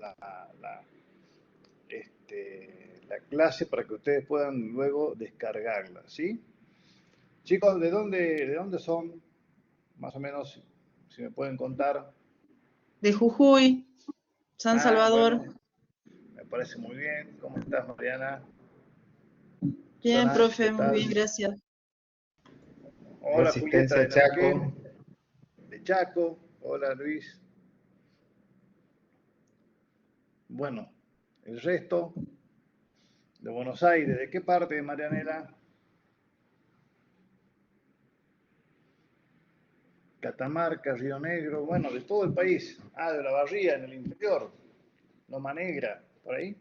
la, la, la clase para que ustedes puedan luego descargarla, ¿sí? Chicos, de dónde son? Más o menos, si me pueden contar. De Jujuy, San Salvador. Bueno, me parece muy bien. ¿Cómo estás, Mariana? Bien, Solange, ¿qué profe, muy tal? bien, gracias. Hola, Julieta Resistencia de Chaco. Neuquén, de Chaco. Hola, Luis. Bueno, el resto de Buenos Aires. ¿De qué parte de Marianela? Catamarca, Río Negro, bueno, de todo el país. Ah, de la Barría, en el interior. Loma Negra, por ahí.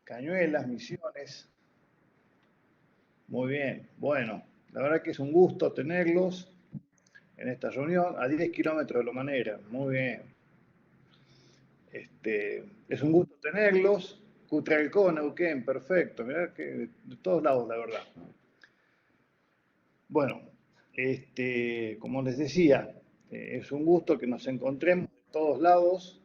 Cañuelas, Misiones. Muy bien. Bueno, la verdad que es un gusto tenerlos en esta reunión a 10 kilómetros de Loma Negra. Muy bien. Es un gusto tenerlos. Cutralcó, Neuquén, perfecto. Mirá que de todos lados, la verdad. Bueno, como les decía, es un gusto que nos encontremos de todos lados.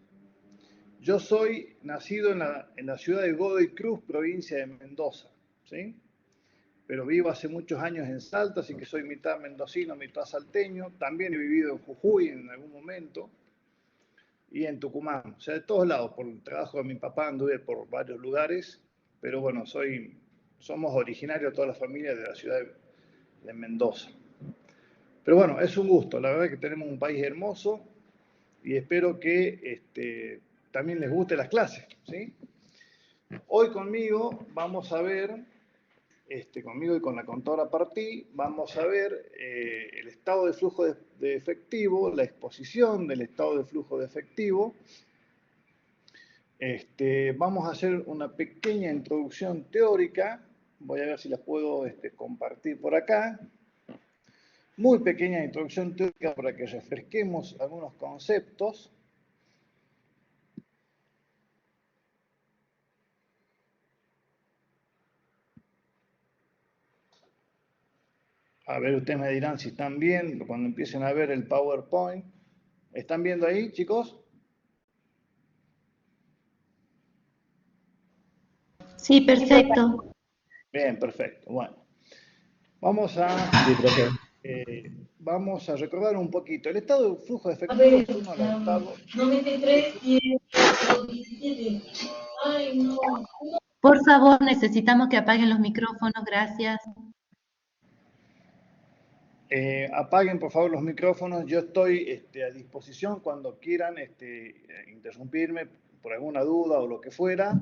Yo soy nacido en la ciudad de Godoy Cruz, provincia de Mendoza, ¿sí? Pero vivo hace muchos años en Salta, así que soy mitad mendocino, mitad salteño. También he vivido en Jujuy en algún momento y en Tucumán, o sea, de todos lados. Por el trabajo de mi papá anduve por varios lugares, pero bueno, somos originarios toda la familia de la ciudad de Mendoza. Pero bueno, es un gusto, la verdad que tenemos un país hermoso y espero que también les guste las clases, ¿sí? Hoy conmigo vamos a ver, conmigo y con la contadora Partí, vamos a ver el estado de flujo de efectivo, la exposición del estado de flujo de efectivo. Vamos a hacer una pequeña introducción teórica, voy a ver si la puedo compartir por acá. Muy pequeña introducción teórica para que refresquemos algunos conceptos. A ver, ustedes me dirán si están viendo cuando empiecen a ver el PowerPoint. ¿Están viendo ahí, chicos? Sí, perfecto. Bien, perfecto. Bueno, vamos a recordar un poquito. El estado de flujo de efectivo es uno de los estados. 93 y 17. Ay, no. Por favor, necesitamos que apaguen los micrófonos, gracias. Apaguen por favor los micrófonos. Yo estoy a disposición cuando quieran interrumpirme por alguna duda o lo que fuera.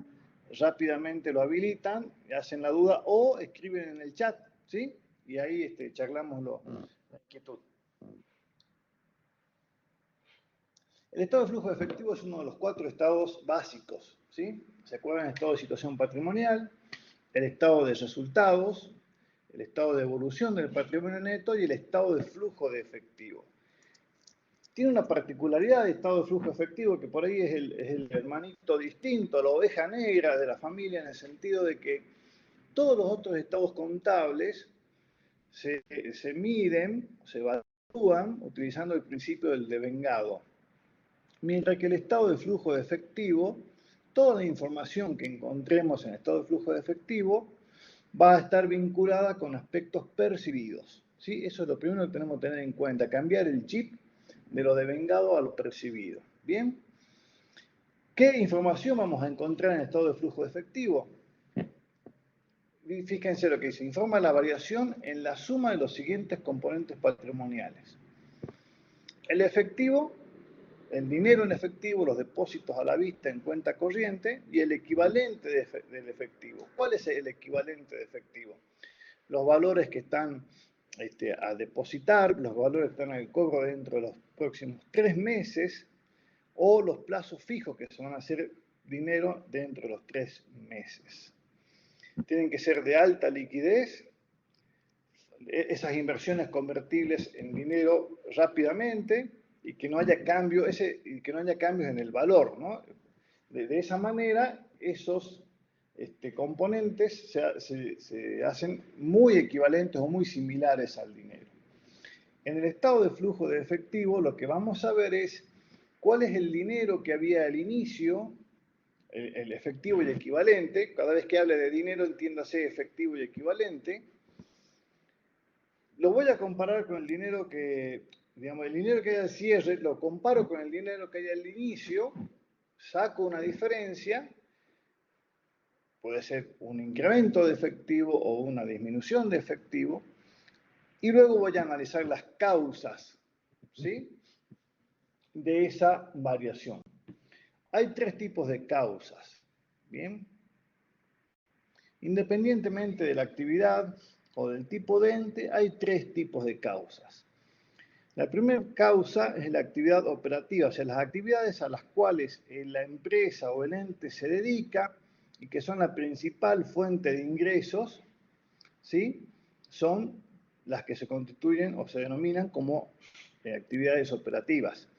Rápidamente lo habilitan, hacen la duda o escriben en el chat, ¿sí? Y ahí charlamos la inquietud. El estado de flujo de efectivo es uno de los 4 estados básicos, ¿sí? ¿Se acuerdan? El estado de situación patrimonial, el estado de resultados, el estado de evolución del patrimonio neto y el estado de flujo de efectivo. Tiene una particularidad de estado de flujo efectivo que por ahí es el hermanito distinto, la oveja negra de la familia, en el sentido de que todos los otros estados contables se miden, se evalúan utilizando el principio del devengado. Mientras que el estado de flujo de efectivo, toda la información que encontremos en el estado de flujo de efectivo va a estar vinculada con aspectos percibidos, ¿sí? Eso es lo primero que tenemos que tener en cuenta, cambiar el chip de lo devengado a lo percibido. ¿Bien? ¿Qué información vamos a encontrar en el estado de flujo de efectivo? Fíjense lo que dice, informa la variación en la suma de los siguientes componentes patrimoniales. El efectivo, el dinero en efectivo, los depósitos a la vista en cuenta corriente y el equivalente del efectivo. ¿Cuál es el equivalente de efectivo? Los valores que están a depositar, los valores que están al cobro dentro de los próximos 3 meses o los plazos fijos que se van a hacer dinero dentro de los 3 meses. Tienen que ser de alta liquidez, esas inversiones convertibles en dinero rápidamente y que no haya cambios en el valor, ¿no? De esa manera, esos componentes se hacen muy equivalentes o muy similares al dinero. En el estado de flujo de efectivo, lo que vamos a ver es cuál es el dinero que había al inicio, el efectivo y el equivalente. Cada vez que hable de dinero, entiéndase efectivo y equivalente. Lo voy a comparar con el dinero que, digamos, el dinero que hay al cierre, lo comparo con el dinero que hay al inicio, saco una diferencia, puede ser un incremento de efectivo o una disminución de efectivo, y luego voy a analizar las causas, ¿sí?, de esa variación. Hay tres tipos de causas, ¿bien? Independientemente de la actividad o del tipo de ente, hay tres tipos de causas. La primera causa es la actividad operativa, o sea, las actividades a las cuales la empresa o el ente se dedica y que son la principal fuente de ingresos, ¿sí?, son las que se constituyen o se denominan como actividades operativas.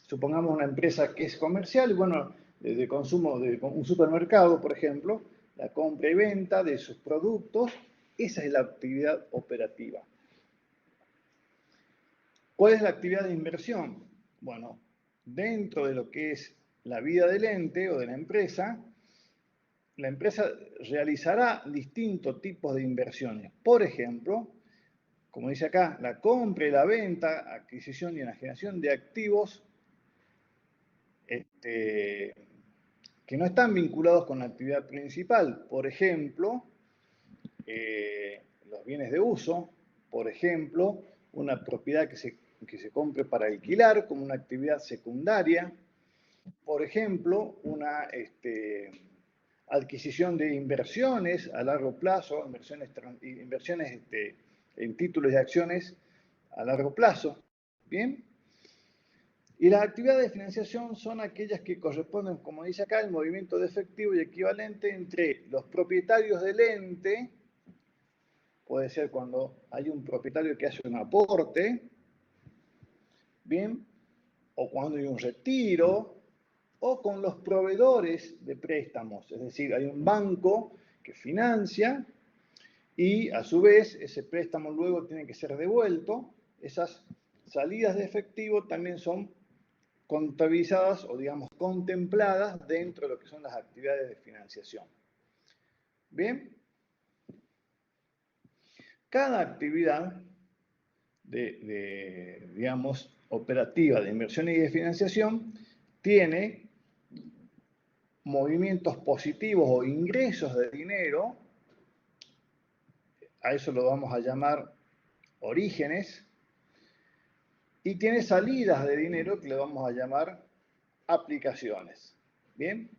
Supongamos una empresa que es comercial, y bueno, de consumo, de un supermercado, por ejemplo, la compra y venta de sus productos, esa es la actividad operativa. ¿Cuál es la actividad de inversión? Bueno, dentro de lo que es la vida del ente o de la empresa realizará distintos tipos de inversiones. Por ejemplo, como dice acá, la compra y la venta, adquisición y enajenación de activos que no están vinculados con la actividad principal. Por ejemplo, los bienes de uso, por ejemplo, una propiedad que se compre para alquilar como una actividad secundaria, por ejemplo, una adquisición de inversiones a largo plazo, inversiones en títulos y acciones a largo plazo, ¿bien? Y las actividades de financiación son aquellas que corresponden, como dice acá, el movimiento de efectivo y equivalente entre los propietarios del ente. Puede ser cuando hay un propietario que hace un aporte, ¿bien? O cuando hay un retiro, o con los proveedores de préstamos. Es decir, hay un banco que financia y a su vez ese préstamo luego tiene que ser devuelto. Esas salidas de efectivo también son contabilizadas o, digamos, contempladas dentro de lo que son las actividades de financiación. Bien. Cada actividad digamos, operativa de inversión y de financiación tiene movimientos positivos o ingresos de dinero, a eso lo vamos a llamar orígenes, y tiene salidas de dinero que le vamos a llamar aplicaciones. Bien,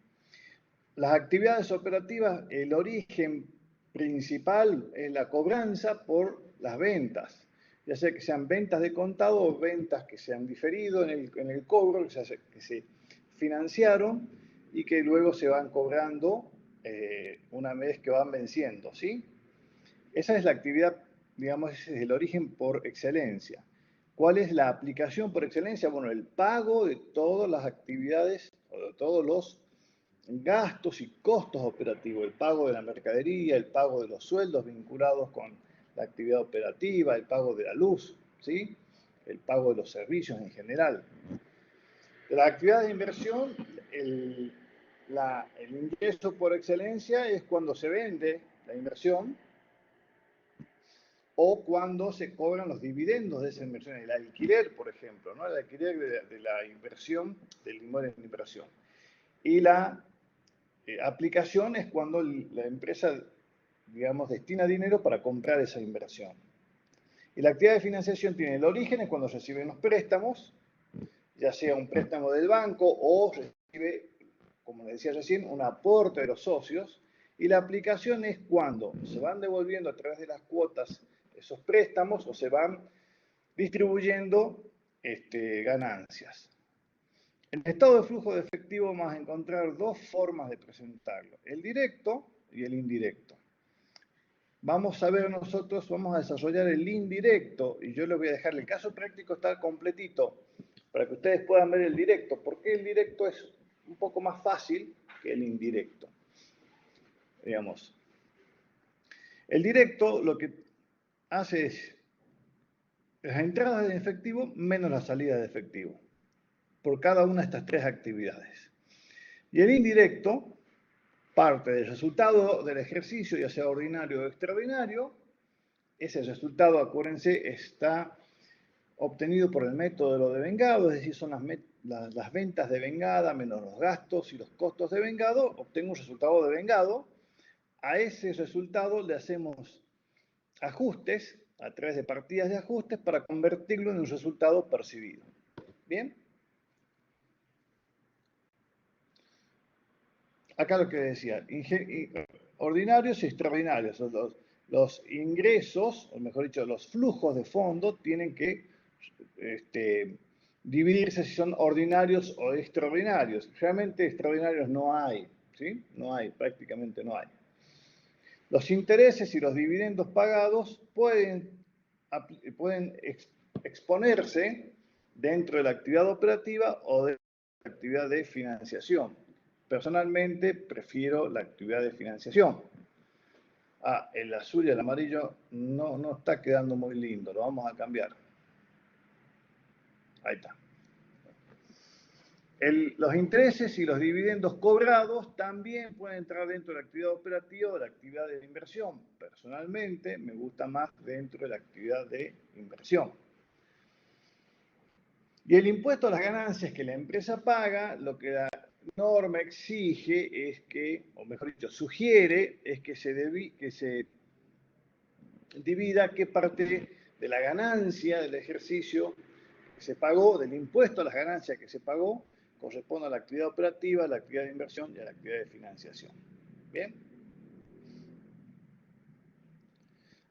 las actividades operativas, el origen principal es la cobranza por las ventas, ya sea que sean ventas de contado o ventas que se han diferido en el cobro, que se financiaron y que luego se van cobrando una vez que van venciendo, ¿sí? Esa es la actividad, digamos, ese es el origen por excelencia. ¿Cuál es la aplicación por excelencia? Bueno, el pago de todas las actividades o de todos los gastos y costos operativos, el pago de la mercadería, el pago de los sueldos vinculados con la actividad operativa, el pago de la luz, ¿sí?, el pago de los servicios en general. De la actividad de inversión, el ingreso por excelencia es cuando se vende la inversión o cuando se cobran los dividendos de esa inversión, el alquiler, por ejemplo, ¿no?, el alquiler de la inversión, del inmueble en inversión. Y la aplicación es cuando la empresa, digamos, destina dinero para comprar esa inversión. Y la actividad de financiación tiene el origen, es cuando reciben los préstamos, ya sea un préstamo del banco o recibe, como les decía recién, un aporte de los socios. Y la aplicación es cuando se van devolviendo a través de las cuotas esos préstamos o se van distribuyendo ganancias. En el estado de flujo de efectivo vamos a encontrar dos formas de presentarlo, el directo y el indirecto. Vamos a ver nosotros, vamos a desarrollar el indirecto y yo les voy a dejar el caso práctico, está completito, para que ustedes puedan ver el directo, porque el directo es un poco más fácil que el indirecto. Digamos, el directo lo que hace es las entradas de efectivo menos las salidas de efectivo. por cada una de estas tres actividades. Y el indirecto parte del resultado del ejercicio, ya sea ordinario o extraordinario. Ese resultado, acuérdense, está obtenido por el método de lo devengado, es decir, son las ventas de vengada menos los gastos y los costos de vengado, obtengo un resultado devengado. A ese resultado le hacemos ajustes a través de partidas de ajustes para convertirlo en un resultado percibido. ¿Bien? Acá lo que decía, ordinarios y extraordinarios. Los ingresos, o mejor dicho, los flujos de fondo tienen que dividirse si son ordinarios o extraordinarios. Realmente extraordinarios no hay, ¿sí? No hay, prácticamente no hay. Los intereses y los dividendos pagados pueden exponerse dentro de la actividad operativa o de la actividad de financiación. Personalmente prefiero la actividad de financiación. El azul y el amarillo no está quedando muy lindo, lo vamos a cambiar. Ahí está. Los intereses y los dividendos cobrados también pueden entrar dentro de la actividad operativa o de la actividad de inversión. Personalmente me gusta más dentro de la actividad de inversión. Y el impuesto a las ganancias que la empresa paga, lo que la norma exige es que, o mejor dicho, sugiere, es que se divida qué parte de la ganancia del ejercicio que se pagó, del impuesto a las ganancias que se pagó, corresponde a la actividad operativa, a la actividad de inversión y a la actividad de financiación. ¿Bien?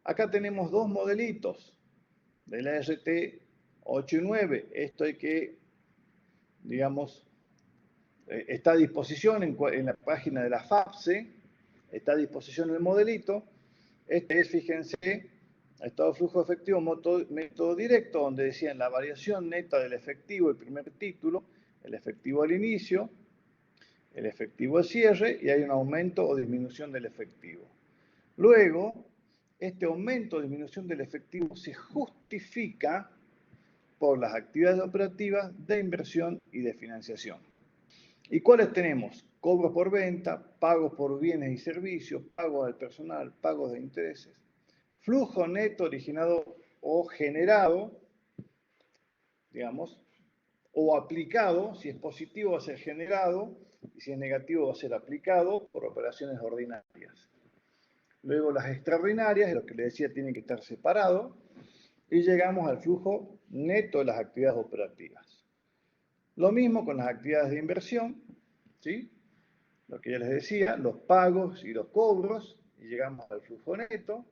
Acá tenemos dos modelitos de la ART 8 y 9. Esto hay que, digamos, está a disposición en la página de la FAPSE, está a disposición el modelito. Este es, fíjense, estado de flujo efectivo, método directo, donde decían la variación neta del efectivo, el primer título, el efectivo al inicio, el efectivo al cierre, y hay un aumento o disminución del efectivo. Luego, este aumento o disminución del efectivo se justifica por las actividades operativas de inversión y de financiación. ¿Y cuáles tenemos? Cobros por venta, pagos por bienes y servicios, pagos al personal, pagos de intereses. Flujo neto originado o generado, digamos, o aplicado, si es positivo va a ser generado, y si es negativo va a ser aplicado por operaciones ordinarias. Luego las extraordinarias, lo que les decía, tiene que estar separado, y llegamos al flujo neto de las actividades operativas. Lo mismo con las actividades de inversión, ¿sí? Lo que ya les decía, los pagos y los cobros, y llegamos al flujo neto,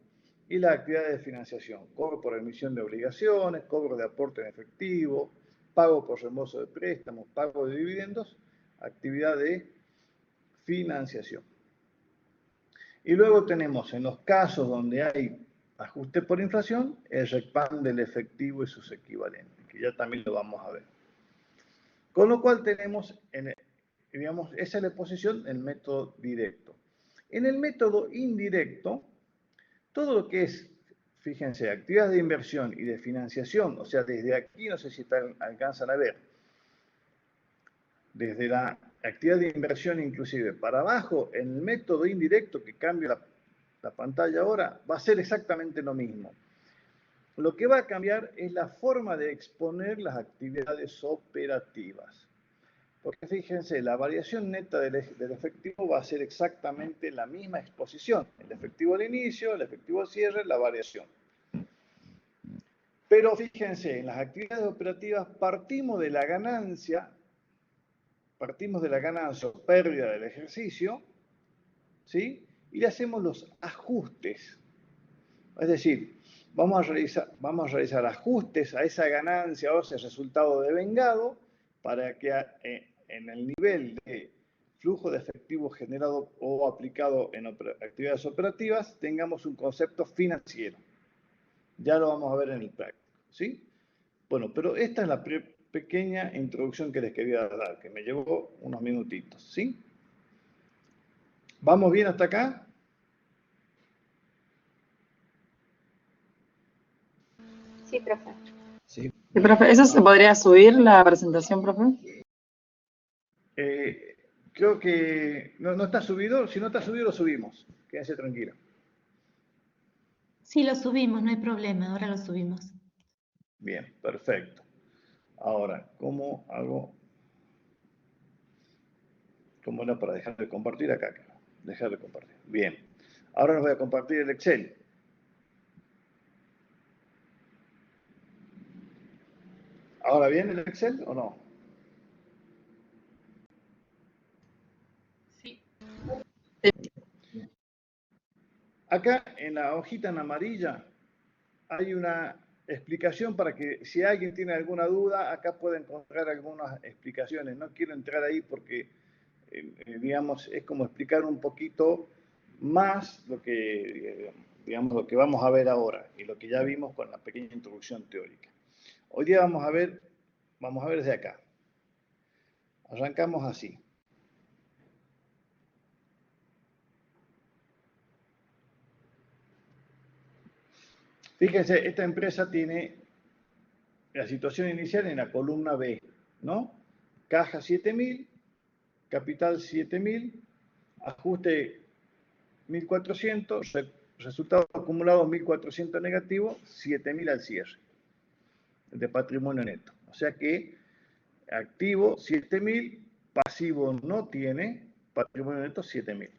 y las actividades de financiación, cobro por emisión de obligaciones, cobro de aporte en efectivo, pago por reembolso de préstamos, pago de dividendos, actividad de financiación. Y luego tenemos, en los casos donde hay ajuste por inflación, el RECPAM del efectivo y sus equivalentes, que ya también lo vamos a ver. Con lo cual tenemos, digamos, esa es la exposición en el método directo. En el método indirecto, todo lo que es, fíjense, actividades de inversión y de financiación, o sea, desde aquí, no sé si alcanzan a ver, desde la actividad de inversión inclusive para abajo, en el método indirecto que cambia la pantalla ahora, va a ser exactamente lo mismo. Lo que va a cambiar es la forma de exponer las actividades operativas. Porque fíjense, la variación neta del efectivo va a ser exactamente la misma exposición. El efectivo al inicio, el efectivo al cierre, la variación. Pero fíjense, en las actividades operativas partimos de la ganancia o pérdida del ejercicio, ¿sí? Y le hacemos los ajustes. Es decir, vamos a realizar ajustes a esa ganancia o ese resultado devengado para que en el nivel de flujo de efectivo generado o aplicado en actividades operativas tengamos un concepto financiero. Ya lo vamos a ver en el práctico, ¿sí? Bueno, pero esta es la pequeña introducción que les quería dar, que me llevó unos minutitos, ¿sí? ¿Vamos bien hasta acá? Sí, profe. Sí. Sí, profe, ¿eso se podría subir la presentación, profe? Creo que no está subido. Si no está subido, lo subimos. Quédense tranquilos. Sí, lo subimos, no hay problema, ahora lo subimos. Bien, perfecto. Ahora, ¿cómo hago? ¿Cómo era para dejar de compartir acá? Dejar de compartir. Bien. Ahora les voy a compartir el Excel. ¿Ahora viene el Excel o no? Sí. Acá en la hojita en amarilla hay una explicación para que si alguien tiene alguna duda, acá puede encontrar algunas explicaciones. No quiero entrar ahí porque, digamos, es como explicar un poquito más lo que, digamos, lo que vamos a ver ahora y lo que ya vimos con la pequeña introducción teórica. Hoy día vamos a ver desde acá. Arrancamos así. Fíjense, esta empresa tiene la situación inicial en la columna B, ¿no? Caja 7.000, capital 7.000, ajuste 1.400, resultado acumulado 1.400 negativo, 7.000 al cierre de patrimonio neto. O sea que activo 7.000, pasivo no tiene, patrimonio neto 7.000.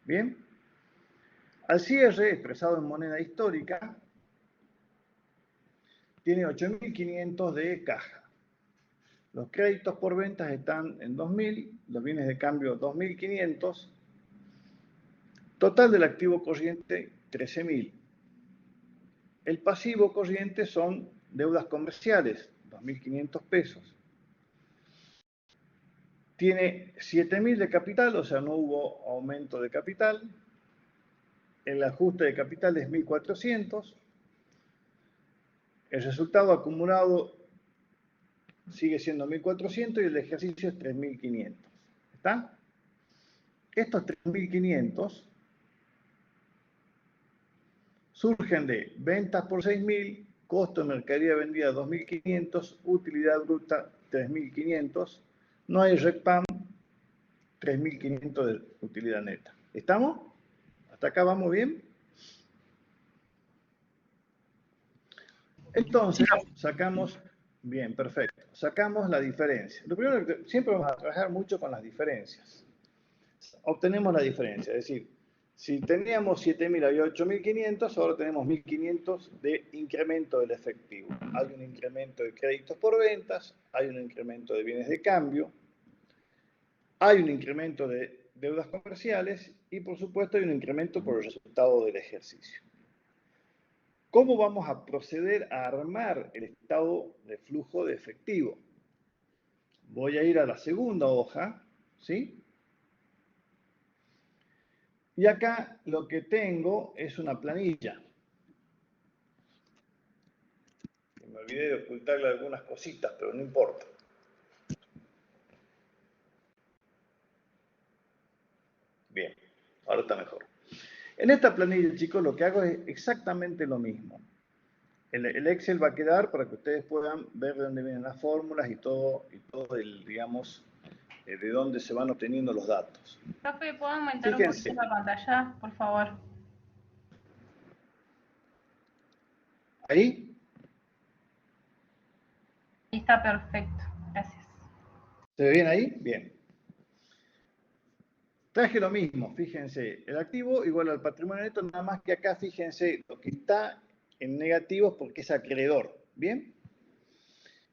Bien. Al cierre, expresado en moneda histórica, tiene 8.500 de caja. Los créditos por ventas están en 2.000, los bienes de cambio 2.500, total del activo corriente 13.000. El pasivo corriente son deudas comerciales, 2.500 pesos. Tiene 7.000 de capital, o sea, no hubo aumento de capital. El ajuste de capital es 1.400. El resultado acumulado sigue siendo 1.400 y el ejercicio es 3.500. ¿Está? Estos 3.500 surgen de ventas por 6.000, costo de mercadería vendida 2.500, utilidad bruta 3.500, no hay RECPAM, 3.500 de utilidad neta. ¿Estamos? ¿Hasta acá vamos bien? Entonces, sacamos, bien, perfecto, sacamos la diferencia. Lo primero que siempre vamos a trabajar mucho con las diferencias. Obtenemos la diferencia, es decir, si teníamos 7.000 y 8.500, ahora tenemos 1.500 de incremento del efectivo. Hay un incremento de créditos por ventas, hay un incremento de bienes de cambio, hay un incremento de deudas comerciales y, por supuesto, hay un incremento por el resultado del ejercicio. ¿Cómo vamos a proceder a armar el estado de flujo de efectivo? Voy a ir a la segunda hoja, ¿sí? Y acá lo que tengo es una planilla. Me olvidé de ocultarle algunas cositas, pero no importa. Bien, ahora está mejor. En esta planilla, chicos, lo que hago es exactamente lo mismo. El Excel va a quedar para que ustedes puedan ver de dónde vienen las fórmulas y todo el, digamos, de dónde se van obteniendo los datos. Profe, ¿puedo aumentar Fíjense. un poquito la pantalla, por favor? ¿Ahí? Ahí está perfecto, gracias. ¿Se ve bien ahí? Bien. Traje lo mismo, fíjense, el activo igual al patrimonio neto, nada más que acá fíjense lo que está en negativos porque es acreedor, ¿bien?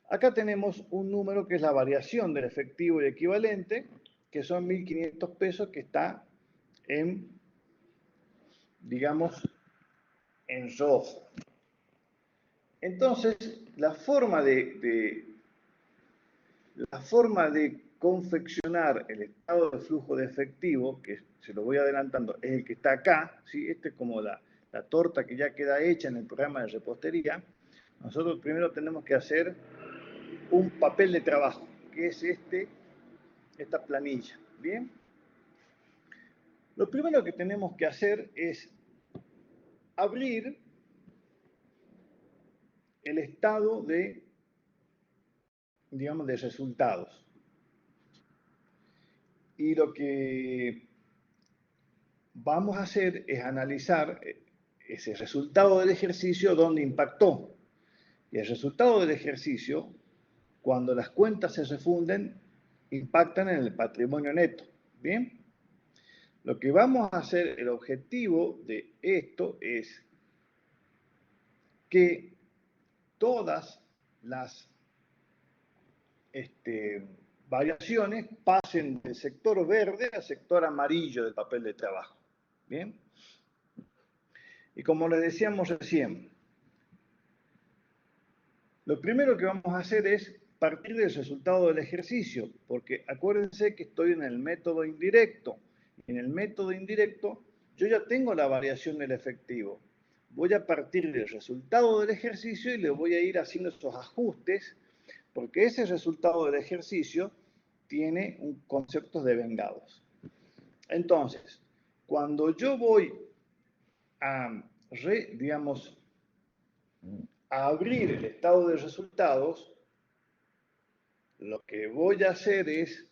Acá tenemos un número que es la variación del efectivo y equivalente, que son 1.500 pesos que está en, digamos, en rojo. Entonces, la forma de confeccionar el estado de flujo de efectivo, que se lo voy adelantando, es el que está acá, ¿sí? Este es como la torta que ya queda hecha en el programa de repostería. Nosotros primero tenemos que hacer un papel de trabajo, que es esta planilla, ¿bien? Lo primero que tenemos que hacer es abrir el estado de digamos, de resultados. Y lo que vamos a hacer es analizar ese resultado del ejercicio, dónde impactó. Y el resultado del ejercicio, cuando las cuentas se refunden, impactan en el patrimonio neto. ¿Bien? Lo que vamos a hacer, el objetivo de esto es que todas las variaciones pasen del sector verde al sector amarillo del papel de trabajo. ¿Bien? Y como les decíamos recién, lo primero que vamos a hacer es partir del resultado del ejercicio, porque acuérdense que estoy en el método indirecto. En el método indirecto yo ya tengo la variación del efectivo. Voy a partir del resultado del ejercicio y le voy a ir haciendo esos ajustes, porque ese resultado del ejercicio tiene un concepto de vengados. Entonces, cuando yo voy a, digamos, a abrir el estado de resultados, lo que voy a hacer es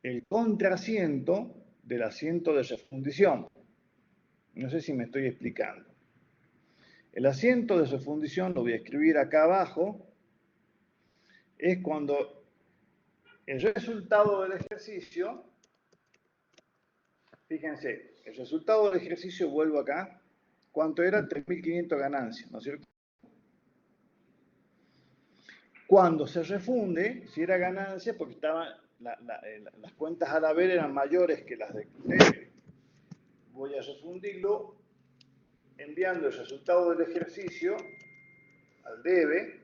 el contrasiento del asiento de refundición. No sé si me estoy explicando. El asiento de refundición, lo voy a escribir acá abajo, es cuando el resultado del ejercicio, fíjense, el resultado del ejercicio, vuelvo acá, ¿cuánto era? 3.500 ganancias, ¿no es cierto? Cuando se refunde, si era ganancia, porque estaban las cuentas al haber eran mayores que las de debe, voy a refundirlo enviando el resultado del ejercicio al debe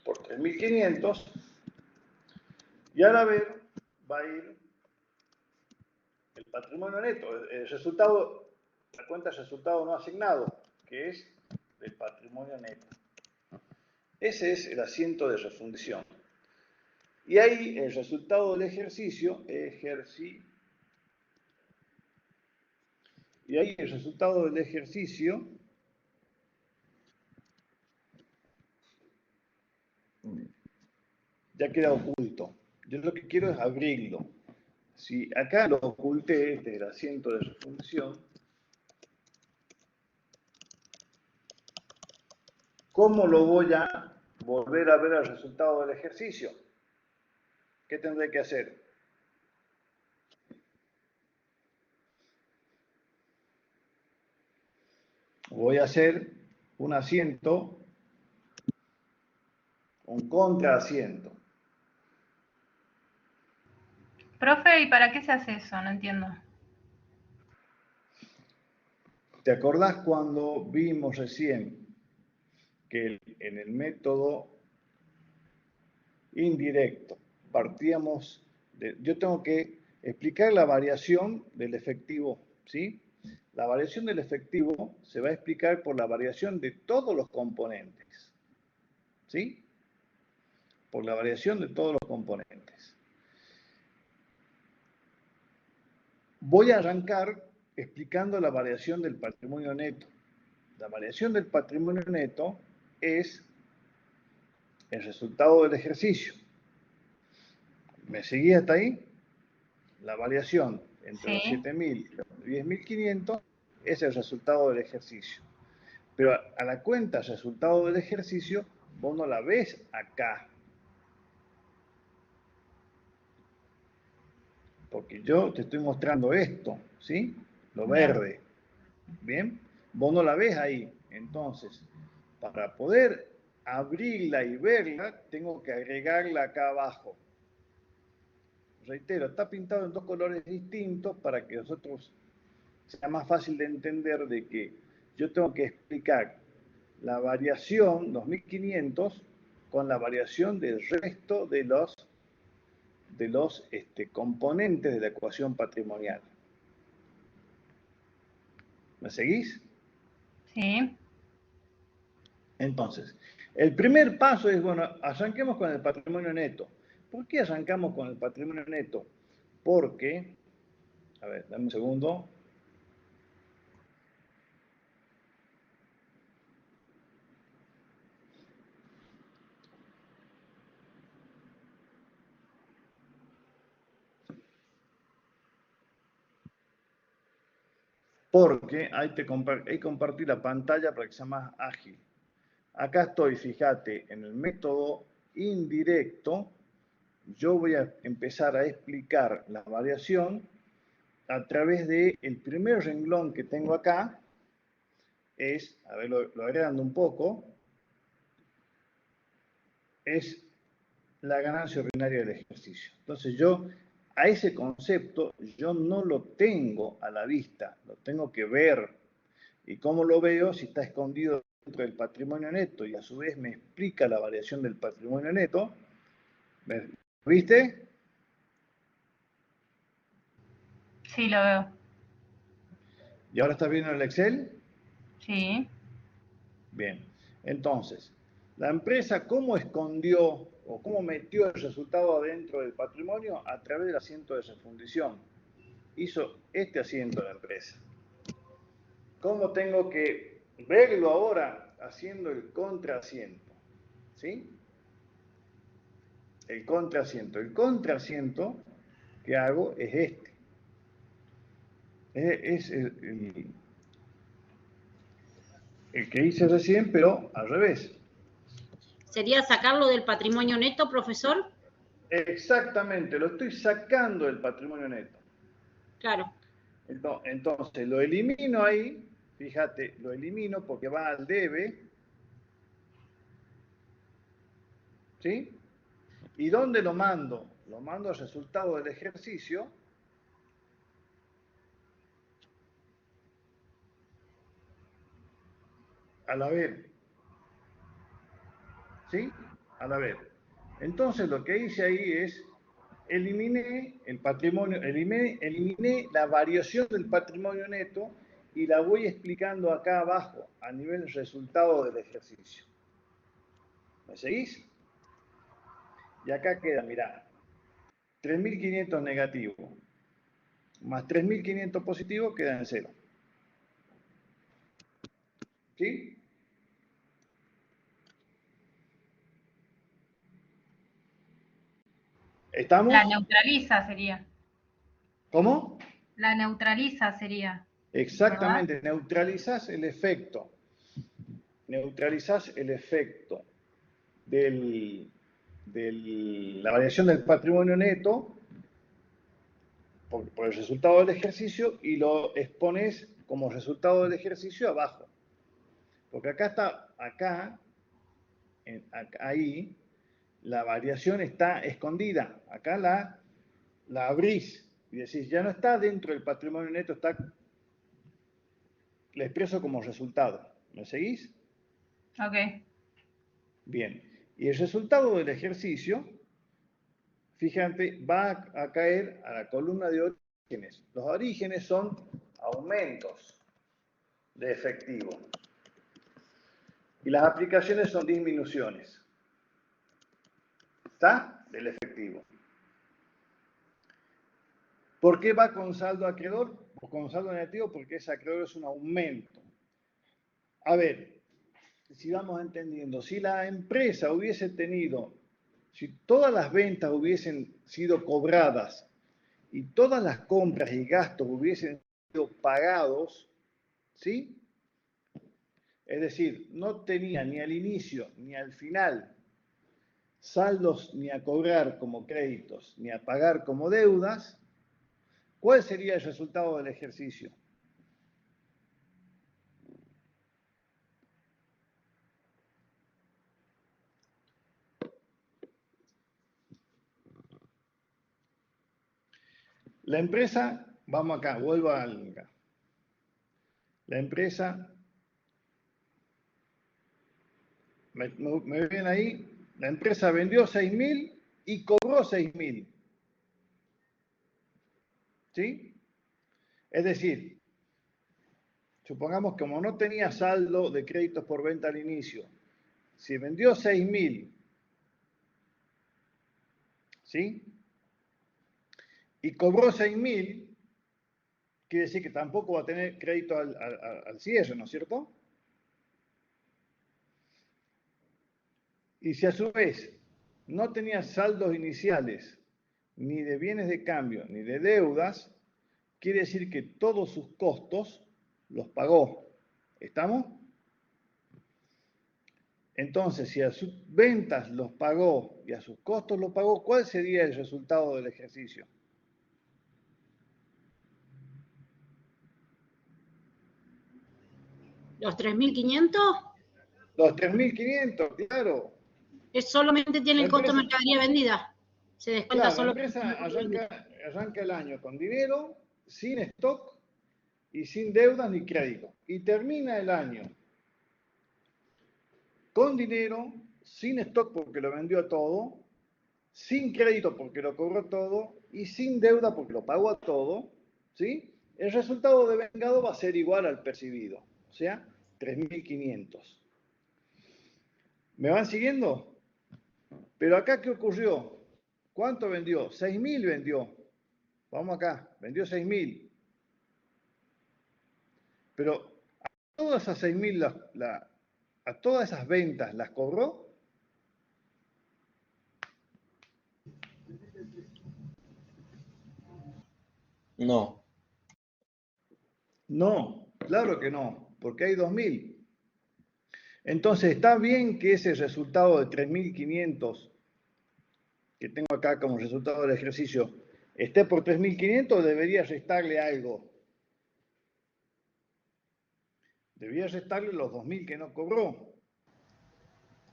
por 3.500 y al haber va a ir el patrimonio neto, el resultado, la cuenta de resultado no asignado, que es el patrimonio neto. Ese es el asiento de refundición. Y ahí el resultado del ejercicio, y ahí el resultado del ejercicio ya queda oculto. Yo lo que quiero es abrirlo. Si acá lo oculté, este es el asiento de refundición, ¿cómo lo voy a volver a ver el resultado del ejercicio? ¿Qué tendré que hacer? Voy a hacer un asiento, un contraasiento. Profe, ¿y para qué se hace eso? No entiendo. ¿Te acordás cuando vimos recién que en el método indirecto partíamos de... Yo tengo que explicar la variación del efectivo, ¿sí? La variación del efectivo se va a explicar por la variación de todos los componentes, ¿sí? Por la variación de todos los componentes. Voy a arrancar explicando la variación del patrimonio neto. La variación del patrimonio neto es el resultado del ejercicio. ¿Me seguí hasta ahí? La variación entre los 7.000 y los 10.500 es el resultado del ejercicio. Pero a la cuenta resultado del ejercicio, vos no la ves acá. Porque yo te estoy mostrando esto, ¿sí? Lo verde. ¿Bien? Vos no la ves ahí. Entonces, para poder abrirla y verla, tengo que agregarla acá abajo. Reitero, está pintado en dos colores distintos para que nosotros sea más fácil de entender de que yo tengo que explicar la variación 2.500 con la variación del resto de los componentes de la ecuación patrimonial. ¿Me seguís? Sí. Entonces, el primer paso es, bueno, arranquemos con el patrimonio neto. ¿Por qué arrancamos con el patrimonio neto? Porque, a ver, dame un segundo. porque hay que compartir la pantalla para que sea más ágil. Acá estoy, fíjate, en el método indirecto. Yo voy a empezar a explicar la variación a través del primer renglón que tengo acá. Es, a ver, lo agrando un poco, es la ganancia ordinaria del ejercicio. Entonces yo, a ese concepto, yo no lo tengo a la vista, lo tengo que ver. ¿Y cómo lo veo? Si está escondido dentro del patrimonio neto y a su vez me explica la variación del patrimonio neto. ¿Viste? Sí, lo veo. ¿Y ahora estás viendo el Excel? Sí. Bien. Entonces, la empresa, ¿cómo escondió o cómo metió el resultado adentro del patrimonio? A través del asiento de refundición. Hizo este asiento de la empresa. ¿Cómo tengo que verlo ahora? Haciendo el contraasiento. ¿Sí? El contraasiento. El contraasiento que hago es este. Es el que hice recién, pero al revés. ¿Sería sacarlo del patrimonio neto, profesor? Exactamente, lo estoy sacando del patrimonio neto. Claro. Entonces, lo elimino ahí, fíjate, lo elimino porque va al debe. ¿Sí? ¿Y dónde lo mando? Lo mando al resultado del ejercicio. A la vez. ¿Sí? A la vez. Entonces, lo que hice ahí es, eliminé el patrimonio, eliminé la variación del patrimonio neto y la voy explicando acá abajo, a nivel resultado del ejercicio. ¿Me seguís? Y acá queda, mirá, 3.500 negativo más 3.500 positivo queda en 0. ¿Sí? ¿Estamos? La neutraliza sería. ¿Cómo? La neutraliza sería. Exactamente, ¿verdad? neutralizás el efecto. Neutralizás el efecto de la variación del patrimonio neto por el resultado del ejercicio y lo expones como resultado del ejercicio abajo. Porque acá está, ahí, la variación está escondida. Acá la abrís y decís, ya no está dentro del patrimonio neto, está, la expreso como resultado. ¿Me seguís? Ok. Bien. Y el resultado del ejercicio, fíjate, va a caer a la columna de orígenes. Los orígenes son aumentos de efectivo. Y las aplicaciones son disminuciones. ¿Está? Del efectivo. ¿Por qué va con saldo acreedor o con saldo negativo? Porque ese acreedor es un aumento. A ver, si vamos entendiendo, si la empresa hubiese tenido, si todas las ventas hubiesen sido cobradas y todas las compras y gastos hubiesen sido pagados, ¿sí? Es decir, no tenía ni al inicio ni al final saldos ni a cobrar como créditos ni a pagar como deudas, ¿cuál sería el resultado del ejercicio? La empresa, vamos acá, vuelvo al... La empresa, me ven ahí, la empresa vendió 6.000 y cobró 6.000. ¿Sí? Es decir, supongamos que como no tenía saldo de créditos por venta al inicio, si vendió 6.000, ¿sí? Y cobró 6.000, quiere decir que tampoco va a tener crédito al cierre, ¿no es cierto? Y si a su vez no tenía saldos iniciales, ni de bienes de cambio, ni de deudas, quiere decir que todos sus costos los pagó. ¿Estamos? Entonces, si a sus ventas los pagó y a sus costos los pagó, ¿cuál sería el resultado del ejercicio? ¿Los 3.500? Los 3.500, claro. Es solamente tiene La el costo de empresa, mercadería vendida. Se descuenta claro, la solo. empresa arranca el año con dinero, sin stock y sin deudas ni crédito. Y termina el año con dinero, sin stock porque lo vendió todo, sin crédito porque lo cobró todo y sin deuda porque lo pagó a todo, ¿sí? El resultado de vengado va a ser igual al percibido, o sea, 3.500. ¿Me van siguiendo? Pero acá, ¿qué ocurrió? ¿Cuánto vendió? 6.000 vendió. Vamos acá, vendió 6.000. Pero a todas esas 6.000, a todas esas ventas, ¿las cobró? No. No, claro que no, porque hay 2.000. Entonces, está bien que ese resultado de 3.500 que tengo acá como resultado del ejercicio esté por 3.500, debería restarle algo. Debería restarle los 2.000 que no cobró.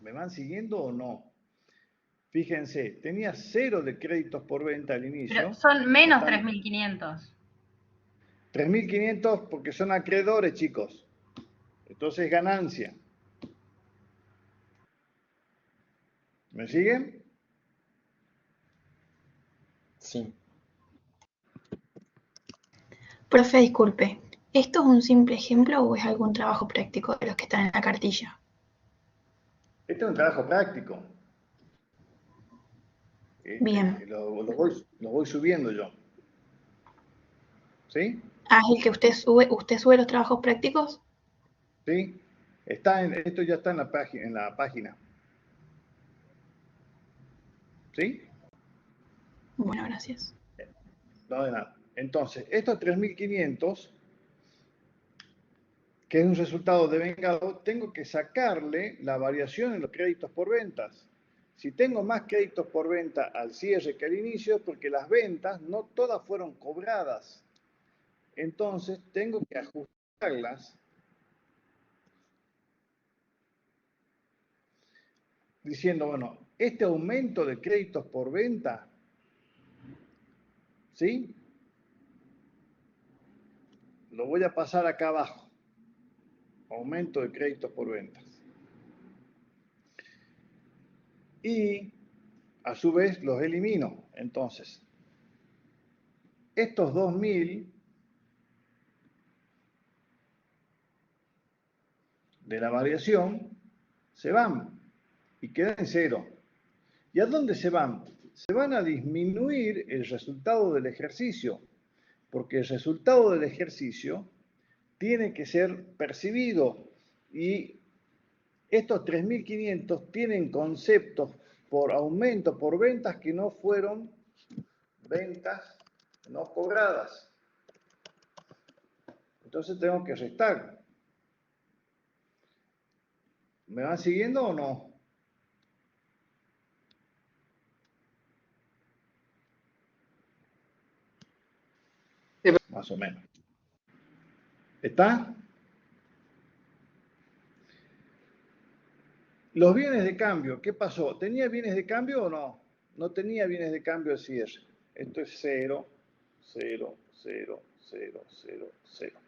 ¿Me van siguiendo o no? Fíjense, tenía 0 de créditos por venta al inicio. Pero son menos 3.500. 3.500 porque son acreedores, chicos. Entonces, ganancia. ¿Me siguen? Sí. Profe, disculpe, ¿esto es un simple ejemplo o es algún trabajo práctico de los que están en la cartilla? Este es un trabajo práctico. Bien. Lo voy subiendo yo. ¿Sí? Ah, ¿es el que usted sube los trabajos prácticos? ¿Sí? Esto ya está en la página. ¿Sí? Bueno, gracias. No de nada. Entonces, estos 3.500, que es un resultado de vengado, tengo que sacarle la variación en los créditos por ventas. Si tengo más créditos por venta al cierre que al inicio, es porque las ventas no todas fueron cobradas. Entonces, tengo que ajustarlas diciendo, bueno, este aumento de créditos por venta, ¿sí? Lo voy a pasar acá abajo. Aumento de créditos por ventas. Y a su vez los elimino. Entonces, estos 2.000 de la variación se van y quedan en 0. ¿Y a dónde se van? Se van a disminuir el resultado del ejercicio, porque el resultado del ejercicio tiene que ser percibido y estos 3.500 tienen conceptos por aumento, por ventas que no fueron ventas no cobradas. Entonces tengo que restar. ¿Me van siguiendo o no? Más o menos. ¿Está? Los bienes de cambio, ¿qué pasó? ¿Tenía bienes de cambio o no? No tenía bienes de cambio al cierre. Esto es 0, 0, 0, 0, 0, 0.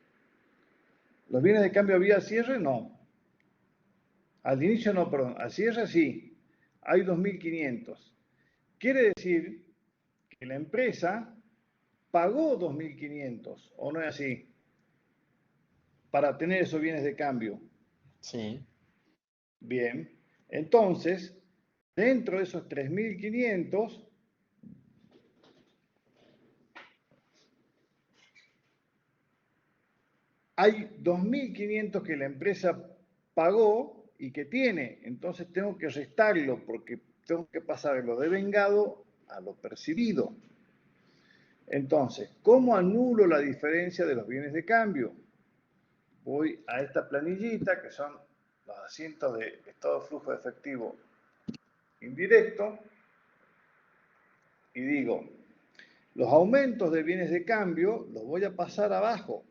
¿Los bienes de cambio había al cierre? No. Al inicio no, perdón. Al cierre sí. Hay 2.500. Quiere decir que la empresa pagó 2.500, ¿o no es así? Para tener esos bienes de cambio. Sí. Bien. Entonces, dentro de esos 3.500, hay 2.500 que la empresa pagó y que tiene. Entonces tengo que restarlo porque tengo que pasar de lo devengado a lo percibido. Entonces, ¿cómo anulo la diferencia de los bienes de cambio? voy a esta planillita que son los asientos de estado de flujo de efectivo indirecto y digo, los aumentos de bienes de cambio los voy a pasar abajo.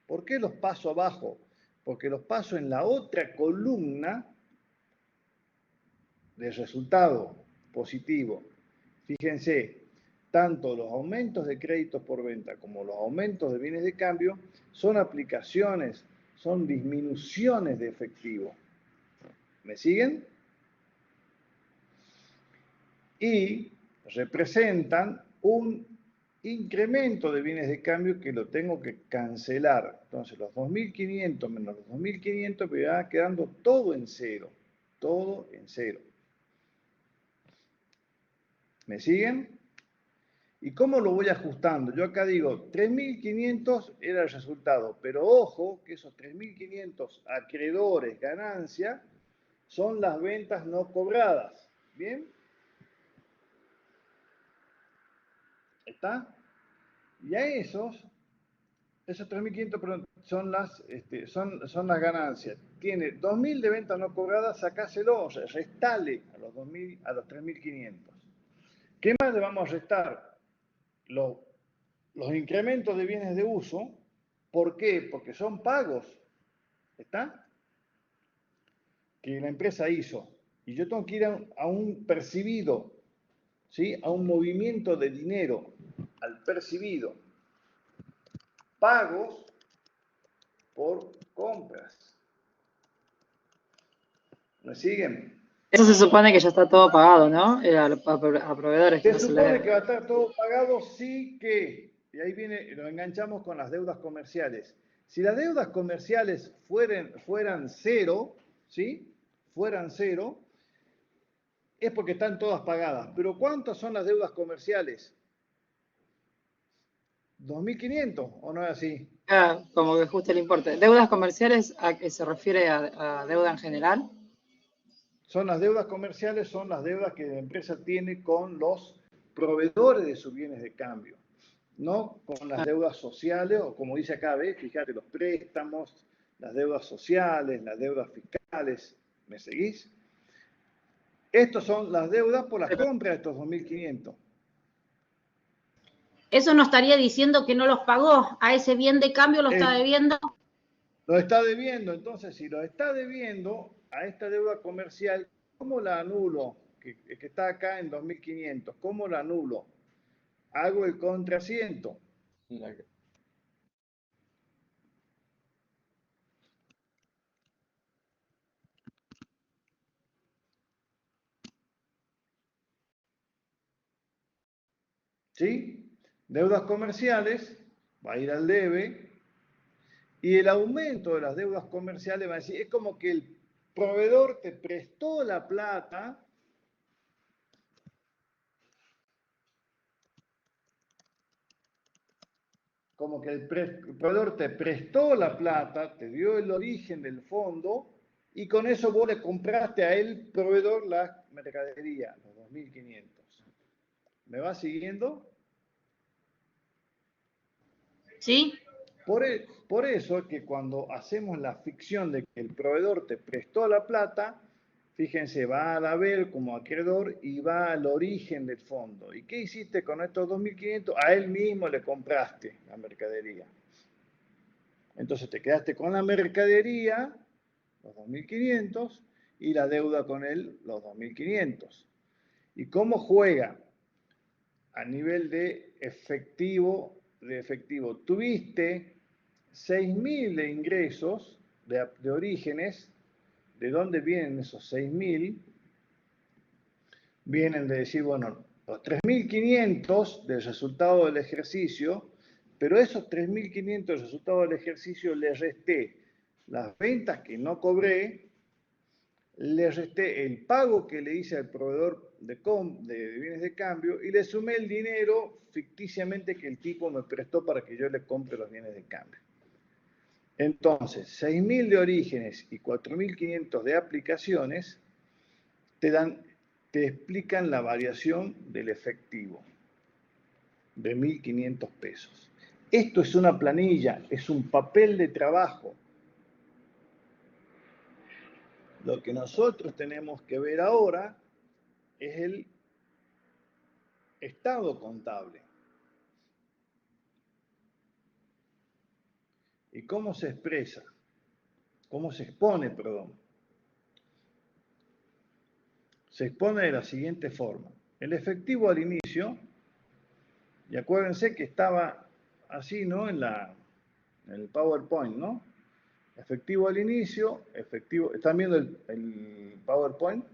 ¿Por qué los paso abajo? Porque los paso en la otra columna del resultado positivo. Fíjense, tanto los aumentos de créditos por venta como los aumentos de bienes de cambio son aplicaciones, son disminuciones de efectivo. ¿Me siguen? Y representan un incremento de bienes de cambio que lo tengo que cancelar. Entonces los 2.500 menos los 2.500 me va quedando todo en cero. Todo en cero. ¿Me siguen? ¿Y cómo lo voy ajustando? Yo acá digo 3.500 era el resultado, pero ojo que esos 3.500 acreedores ganancia son las ventas no cobradas. ¿Bien? ¿Está? Y a esos 3.500 son las ganancias. Tiene 2.000 de ventas no cobradas, sacáselo, o sea, restale a los 2.000, a los 3.500. ¿Qué más le vamos a restar? Los incrementos de bienes de uso. ¿Por qué? Porque son pagos. ¿Está? Que la empresa hizo. Y yo tengo que ir a un percibido, ¿sí? A un movimiento de dinero, al percibido. Pagos por compras. ¿Me siguen? Eso se supone que ya está todo pagado, ¿no? A proveedores que Se no se le supone debe. que va a estar todo pagado, sí que, y ahí viene, lo enganchamos con las deudas comerciales. Si las deudas comerciales fueran cero, ¿sí? Fueran cero, es porque están todas pagadas. Pero ¿cuántas son las deudas comerciales? 2.500, ¿o no es así? Ah, como que ajuste el importe. ¿Deudas comerciales a qué se refiere a deuda en general? Son las deudas comerciales, son las deudas que la empresa tiene con los proveedores de sus bienes de cambio, no con las deudas sociales, o como dice acá, ¿ves? Fíjate, los préstamos, las deudas sociales, las deudas fiscales. ¿Me seguís? Estas son las deudas por las compras de estos 2.500. Eso no estaría diciendo que no los pagó. A ese bien de cambio lo está debiendo. Lo está debiendo. Entonces, si lo está debiendo a esta deuda comercial, ¿cómo la anulo? Que está acá en 2.500. ¿Cómo la anulo? Hago el contrasiento. ¿Sí? Deudas comerciales, va a ir al debe, y el aumento de las deudas comerciales va a decir, es como que el proveedor te prestó la plata, como que el proveedor te prestó la plata, te dio el origen del fondo, y con eso vos le compraste a él, proveedor, la mercadería, los 2.500. ¿Me va siguiendo? ¿Sí? Por eso es que cuando hacemos la ficción de que el proveedor te prestó la plata, fíjense, va al haber como acreedor y va al origen del fondo. ¿Y qué hiciste con estos 2.500? A él mismo le compraste la mercadería. Entonces te quedaste con la mercadería, los 2.500, y la deuda con él, los 2.500. ¿Y cómo juega? A nivel de efectivo, tuviste 6.000 de ingresos de orígenes. ¿De dónde vienen esos 6.000? Vienen de decir, bueno, los 3.500 del resultado del ejercicio, pero esos 3.500 del resultado del ejercicio le resté las ventas que no cobré, le resté el pago que le hice al proveedor de bienes de cambio y le sumé el dinero ficticiamente que el tipo me prestó para que yo le compre los bienes de cambio. Entonces, 6.000 de orígenes y 4.500 de aplicaciones te explican la variación del efectivo de 1.500 pesos. Esto es una planilla, es un papel de trabajo. Lo que nosotros tenemos que ver ahora es el estado contable. ¿Y cómo se expresa? ¿Cómo se expone, perdón? Se expone de la siguiente forma. El efectivo al inicio, y acuérdense que estaba así, ¿no? En el PowerPoint, ¿no? Efectivo al inicio, efectivo... ¿Están viendo el PowerPoint?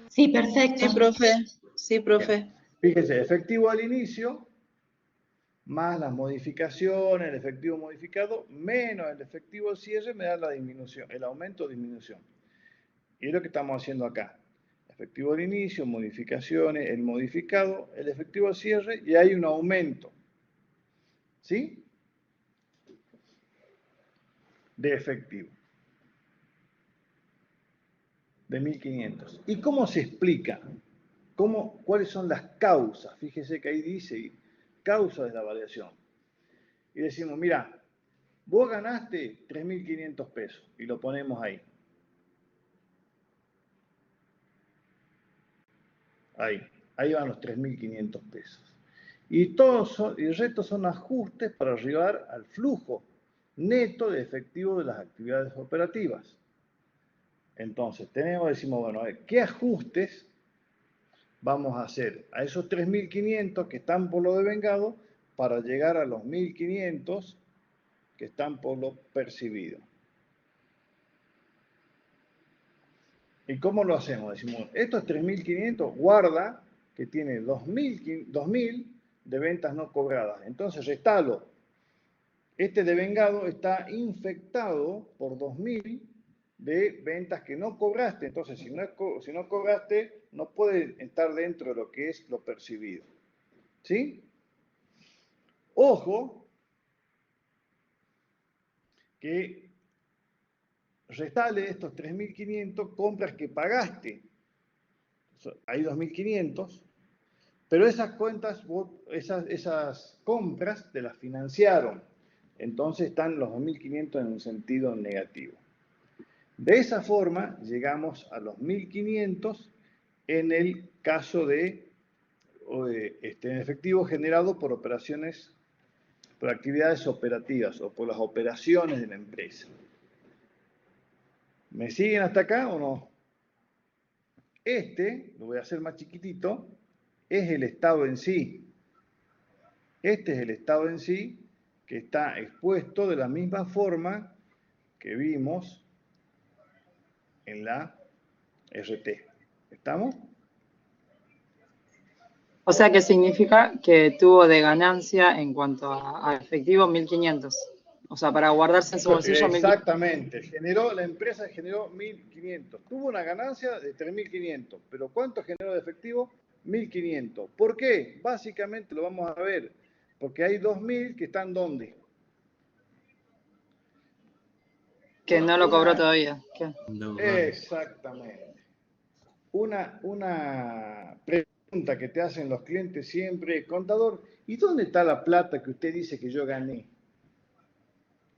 Sí, perfecto. Sí, profe. Sí, profe. Bien. Fíjese, efectivo al inicio, más las modificaciones, el efectivo modificado, menos el efectivo al cierre, me da la disminución, el aumento o disminución. Y es lo que estamos haciendo acá. Efectivo al inicio, modificaciones, el modificado, el efectivo al cierre, y hay un aumento. ¿Sí? De efectivo. De 1.500. ¿Y cómo se explica? ¿Cuáles son las causas? Fíjese que ahí dice causas de la variación. Y decimos, mira, vos ganaste 3.500 pesos y lo ponemos ahí. Ahí van los 3.500 pesos. Y el resto son ajustes para arribar al flujo neto de efectivo de las actividades operativas. Entonces, decimos, bueno, a ver, ¿qué ajustes vamos a hacer a esos 3.500 que están por lo devengado para llegar a los 1.500 que están por lo percibido? ¿Y cómo lo hacemos? Decimos, estos 3.500 guarda que tiene 2.000 de ventas no cobradas. Entonces, restalo. Este devengado está infectado por 2.000 de ventas que no cobraste. Entonces, si no cobraste, no puede estar dentro de lo que es lo percibido. ¿Sí? Ojo, que restale estos 3.500 compras que pagaste. Hay 2.500, pero esas cuentas, esas compras te las financiaron. Entonces están los 2.500 en un sentido negativo. De esa forma llegamos a los 1.500 en el caso de en efectivo generado por operaciones, por actividades operativas o por las operaciones de la empresa. ¿Me siguen hasta acá o no? Lo voy a hacer más chiquitito, es el estado en sí. Este es el estado en sí que está expuesto de la misma forma que vimos en la RT. ¿Estamos? O sea que significa que tuvo de ganancia en cuanto a efectivo 1.500. O sea, para guardarse en su bolsillo 1.500. Exactamente. La empresa generó 1.500. Tuvo una ganancia de 3.500. Pero ¿cuánto generó de efectivo? 1.500. ¿Por qué? Básicamente lo vamos a ver. Porque hay 2.000 que están ¿dónde? Que no lo cobró todavía. ¿Qué? Exactamente. Una pregunta que te hacen los clientes siempre, contador, ¿y dónde está la plata que usted dice que yo gané?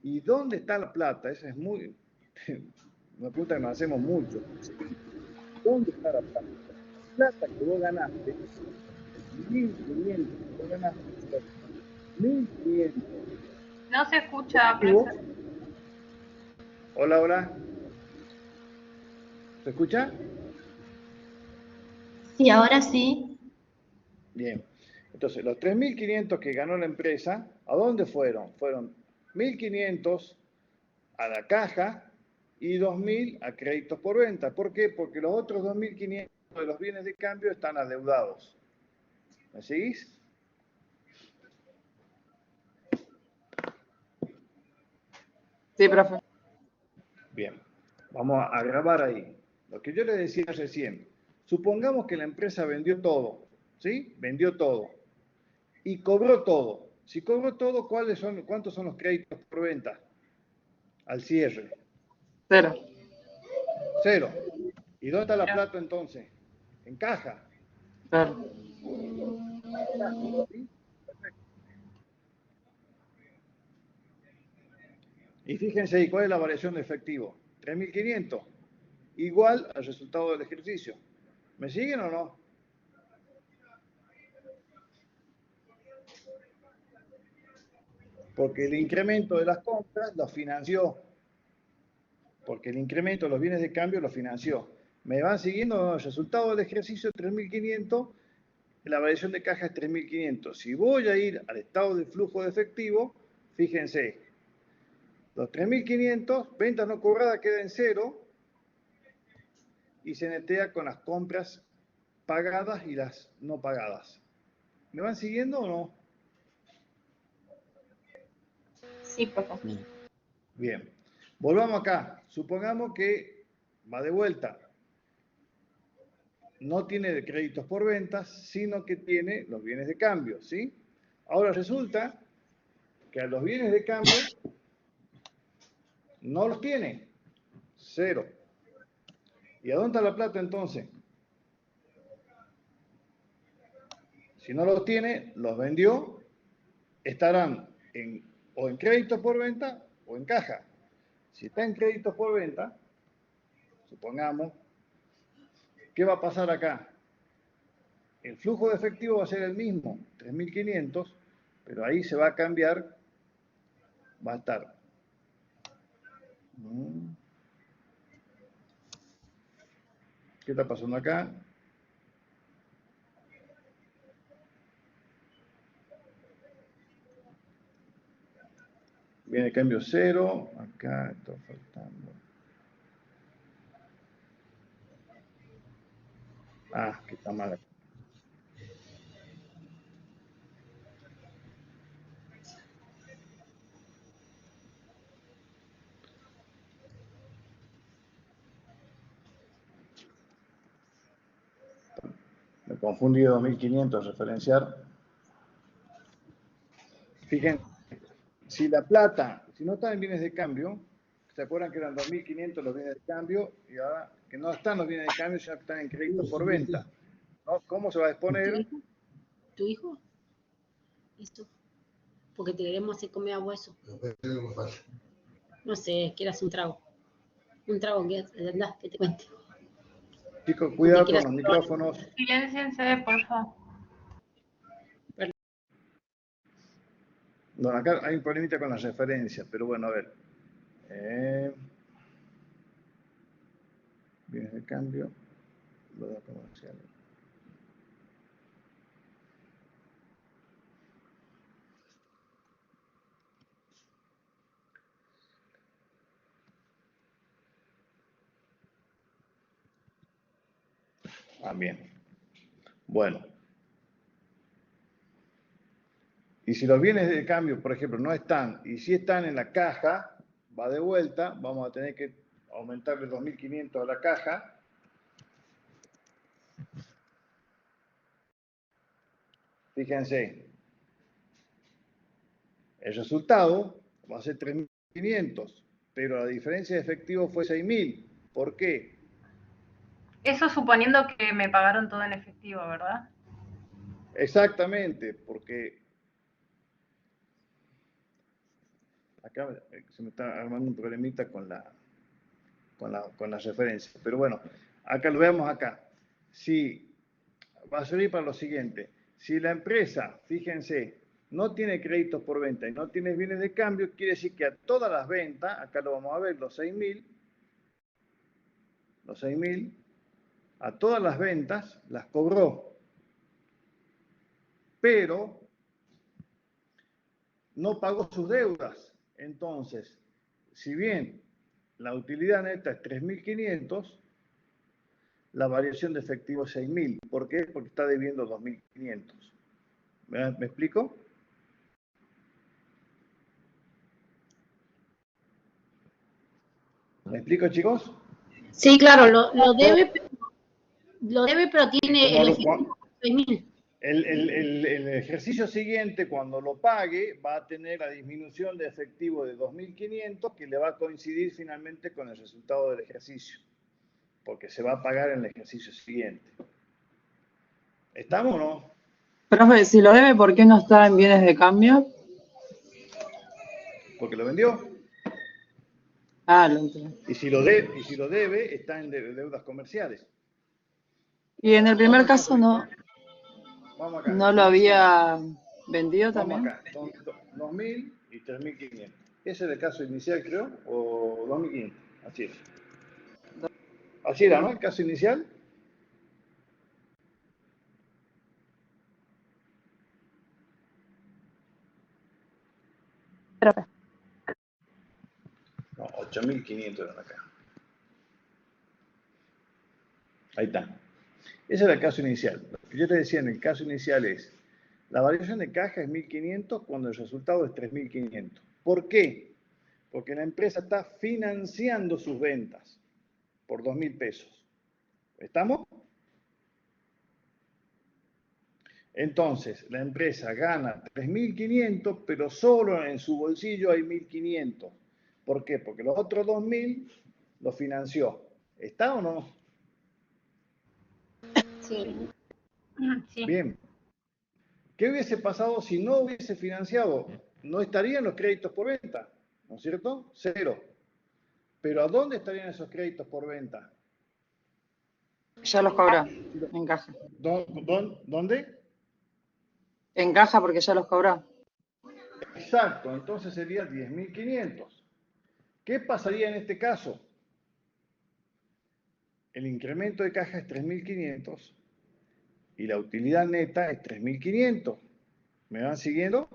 ¿Y dónde está la plata? Esa es una pregunta que nos hacemos mucho. ¿Dónde está la plata? La plata que vos ganaste, 1.500 que vos ganaste, 1.500. No se escucha, profe. Hola, hola. ¿Se escucha? Sí, ahora sí. Bien. Entonces, los 3.500 que ganó la empresa, ¿a dónde fueron? Fueron 1.500 a la caja y 2.000 a créditos por venta. ¿Por qué? Porque los otros 2.500 de los bienes de cambio están adeudados. ¿Me seguís? Sí, profe. Bien. Vamos a grabar ahí. Lo que yo les decía recién. Supongamos que la empresa vendió todo. ¿Sí? Vendió todo. Y cobró todo. Si cobró todo, ¿cuántos son los créditos por venta? Al cierre. 0. 0. ¿Y dónde está la plata entonces? En caja. Claro. ¿Sí? Perfecto. Y fíjense ahí, ¿cuál es la variación de efectivo? 3.500, igual al resultado del ejercicio. ¿Me siguen o no? Porque el incremento de las compras lo financió. Porque el incremento de los bienes de cambio lo financió. ¿Me van siguiendo? El resultado del ejercicio es 3.500, la variación de caja es 3.500. Si voy a ir al estado de flujo de efectivo, fíjense, los 3.500, ventas no cobradas queda en cero y se netea con las compras pagadas y las no pagadas. ¿Me van siguiendo o no? Sí, profe. Bien. Volvamos acá. Supongamos que va de vuelta. No tiene créditos por ventas, sino que tiene los bienes de cambio, ¿sí? Ahora resulta que a los bienes de cambio no los tiene. Cero. ¿Y a dónde está la plata entonces? Si no los tiene, los vendió, estarán o en créditos por venta o en caja. Si está en créditos por venta, supongamos, ¿qué va a pasar acá? El flujo de efectivo va a ser el mismo, 3.500, pero ahí se va a cambiar, va a estar. ¿Qué está pasando acá? Viene cambio 0, acá está faltando. Ah, que está mal. Me confundí de 2.500 referenciar. Fíjense, si la plata, si no está en bienes de cambio, ¿se acuerdan que eran 2.500 los bienes de cambio? Y ahora que no están los bienes de cambio, ya están en crédito por venta. ¿No? ¿Cómo se va a exponer? ¿Tu hijo? ¿Esto? Porque te queremos hacer comer agua eso. No sé, quieras un trago. Un trago que andás, que te cuente. Chicos, cuidado con los micrófonos. Silénciense, por favor. No, acá hay un problemita con las referencias, pero bueno, a ver. Bienes de cambio, los datos comerciales. Ah, bien. Bueno. Y si los bienes de cambio, por ejemplo, no están, y si están en la caja, va de vuelta, vamos a tener que aumentarle 2.500 a la caja. Fíjense, el resultado va a ser 3.500, pero la diferencia de efectivo fue 6.000. ¿Por qué? Eso suponiendo que me pagaron todo en efectivo, ¿verdad? Exactamente, porque acá se me está armando un problemita con la referencia. Pero bueno, acá lo vemos acá. Si va a servir para lo siguiente. Si la empresa, fíjense, no tiene créditos por venta y no tiene bienes de cambio, quiere decir que a todas las ventas, acá lo vamos a ver, los 6.000, a todas las ventas las cobró. Pero no pagó sus deudas. Entonces, si bien la utilidad neta es 3.500, la variación de efectivo es 6.000. ¿Por qué? Porque está debiendo 2.500. ¿Me explico? ¿Me explico, chicos? Sí, claro, lo debe, pero tiene el Cuando- efectivo de 6.000. El ejercicio siguiente, cuando lo pague, va a tener la disminución de efectivo de 2.500 que le va a coincidir finalmente con el resultado del ejercicio, porque se va a pagar en el ejercicio siguiente. ¿Estamos o no? Profe, si lo debe, ¿por qué no está en bienes de cambio? Porque lo vendió. Ah, lo entiendo. Y si lo debe, está en deudas comerciales. Y en el primer Vamos al caso vamos acá, no lo había vendido vamos también. acá, son 2.000 y 3.500. Ese es el caso inicial, creo, o 2.500, así es. Así era, ¿no? El caso inicial. No, 8.500 eran acá. Ahí está. Ese era el caso inicial. Lo que yo te decía en el caso inicial es, la variación de caja es 1.500 cuando el resultado es 3.500. ¿Por qué? Porque la empresa está financiando sus ventas por 2.000 pesos. ¿Estamos? Entonces, la empresa gana 3.500, pero solo en su bolsillo hay 1.500. ¿Por qué? Porque los otros 2.000 los financió. ¿Está o no? Sí. Sí. Bien. ¿Qué hubiese pasado si no hubiese financiado? No estarían los créditos por venta, ¿no es cierto? Cero. Pero ¿a dónde estarían esos créditos por venta? Ya los cobró en caja. ¿Dónde? En caja porque ya los cobró. Exacto, entonces sería 10.500. ¿Qué pasaría en este caso? El incremento de caja es 3.500 y la utilidad neta es 3.500. ¿Me van siguiendo?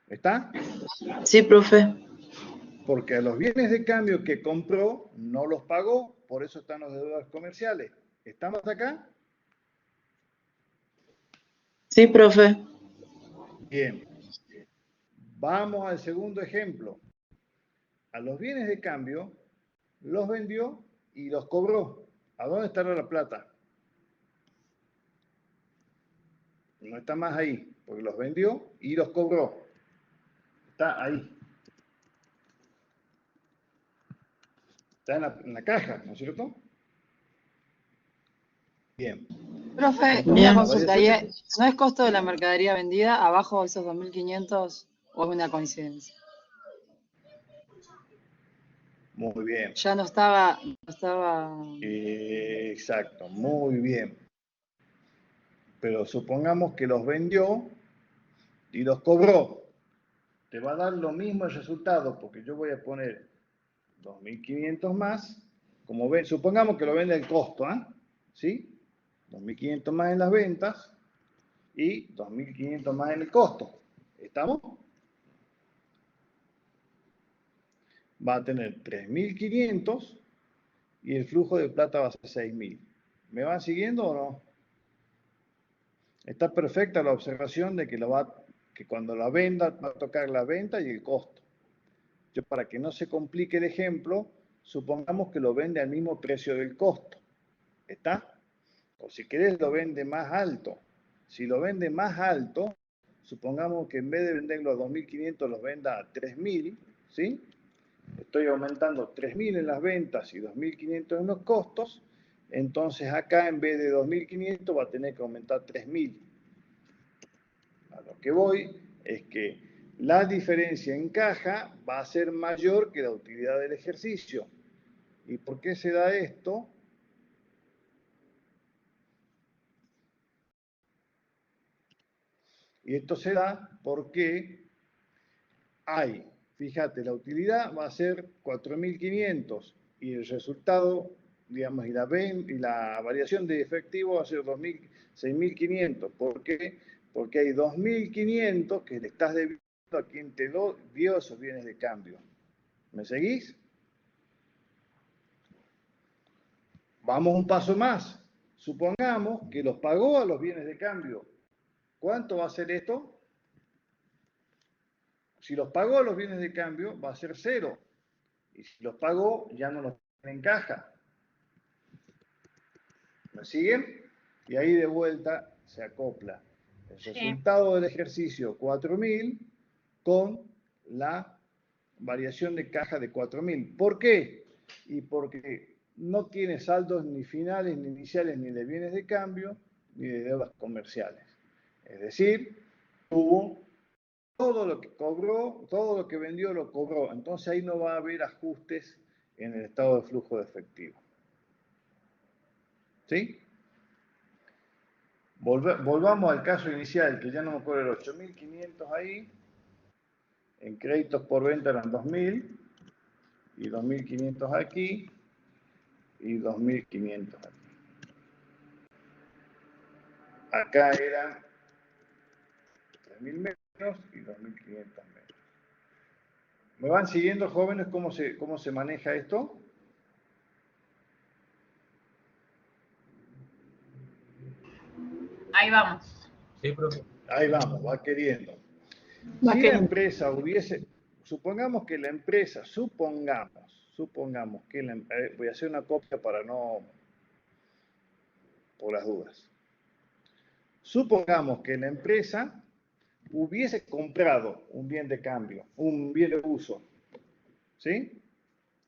¿Está? Sí, profe. Porque a los bienes de cambio que compró no los pagó, por eso están los deudores comerciales. ¿Estamos acá? Sí, profe. Bien. Vamos al segundo ejemplo. A los bienes de cambio los vendió y los cobró. ¿A dónde estará la plata? No está más ahí, porque los vendió y los cobró. Está ahí. Está en la caja, ¿no es cierto? Bien. Profe, Entonces, una Bien. la consulta. variación de... ¿No es costo de la mercadería vendida abajo de esos 2.500 o es una coincidencia? Muy bien. Ya no estaba... Exacto, muy bien. Pero supongamos que los vendió y los cobró. Te va a dar lo mismo el resultado, porque yo voy a poner 2.500 más. Como ven, supongamos que lo vende el costo, ¿ah? ¿Sí? 2.500 más en las ventas y 2.500 más en el costo. ¿Estamos? Va a tener 3.500 y el flujo de plata va a ser 6.000. ¿Me van siguiendo o no? Está perfecta la observación de que cuando la venda va a tocar la venta y el costo. Yo, para que no se complique el ejemplo, supongamos que lo vende al mismo precio del costo. ¿Está? O si querés lo vende más alto. Si lo vende más alto, supongamos que en vez de venderlo a 2.500 los venda a 3.000, ¿sí? Estoy aumentando 3.000 en las ventas y 2.500 en los costos, entonces acá en vez de 2.500 va a tener que aumentar 3.000. A lo que voy es que la diferencia en caja va a ser mayor que la utilidad del ejercicio. ¿Y por qué se da esto? Y esto se da porque fíjate, la utilidad va a ser 4.500 y el resultado, digamos, y la variación de efectivo va a ser 6.500. ¿Por qué? Porque hay 2.500 que le estás debiendo a quien te dio esos bienes de cambio. ¿Me seguís? Vamos un paso más. Supongamos que los pagó a los bienes de cambio. ¿Cuánto va a ser esto? Si los pagó a los bienes de cambio, va a ser 0. Y si los pagó, ya no los tiene en caja. ¿Me siguen? Y ahí de vuelta se acopla el Sí. resultado del ejercicio 4.000 con la variación de caja de 4.000. ¿Por qué? Y porque no tiene saldos ni finales, ni iniciales, ni de bienes de cambio, ni de deudas comerciales. Es decir, tuvo todo lo que cobró, todo lo que vendió lo cobró. Entonces ahí no va a haber ajustes en el estado de flujo de efectivo. ¿Sí? Volvamos al caso inicial, que ya no me acuerdo, era 8.500 ahí. En créditos por venta eran 2.000 y 2.500 aquí y 2.500 aquí. Acá eran 3.000 menos y 2.500 menos. ¿Me van siguiendo, jóvenes, cómo se maneja esto? Ahí vamos. Sí, profe. Ahí vamos, va queriendo. Va Si la queriendo. empresa supongamos que la empresa, supongamos que voy a hacer una copia para no, por las dudas. Supongamos que la empresa hubiese comprado un bien de cambio, un bien de uso, ¿sí?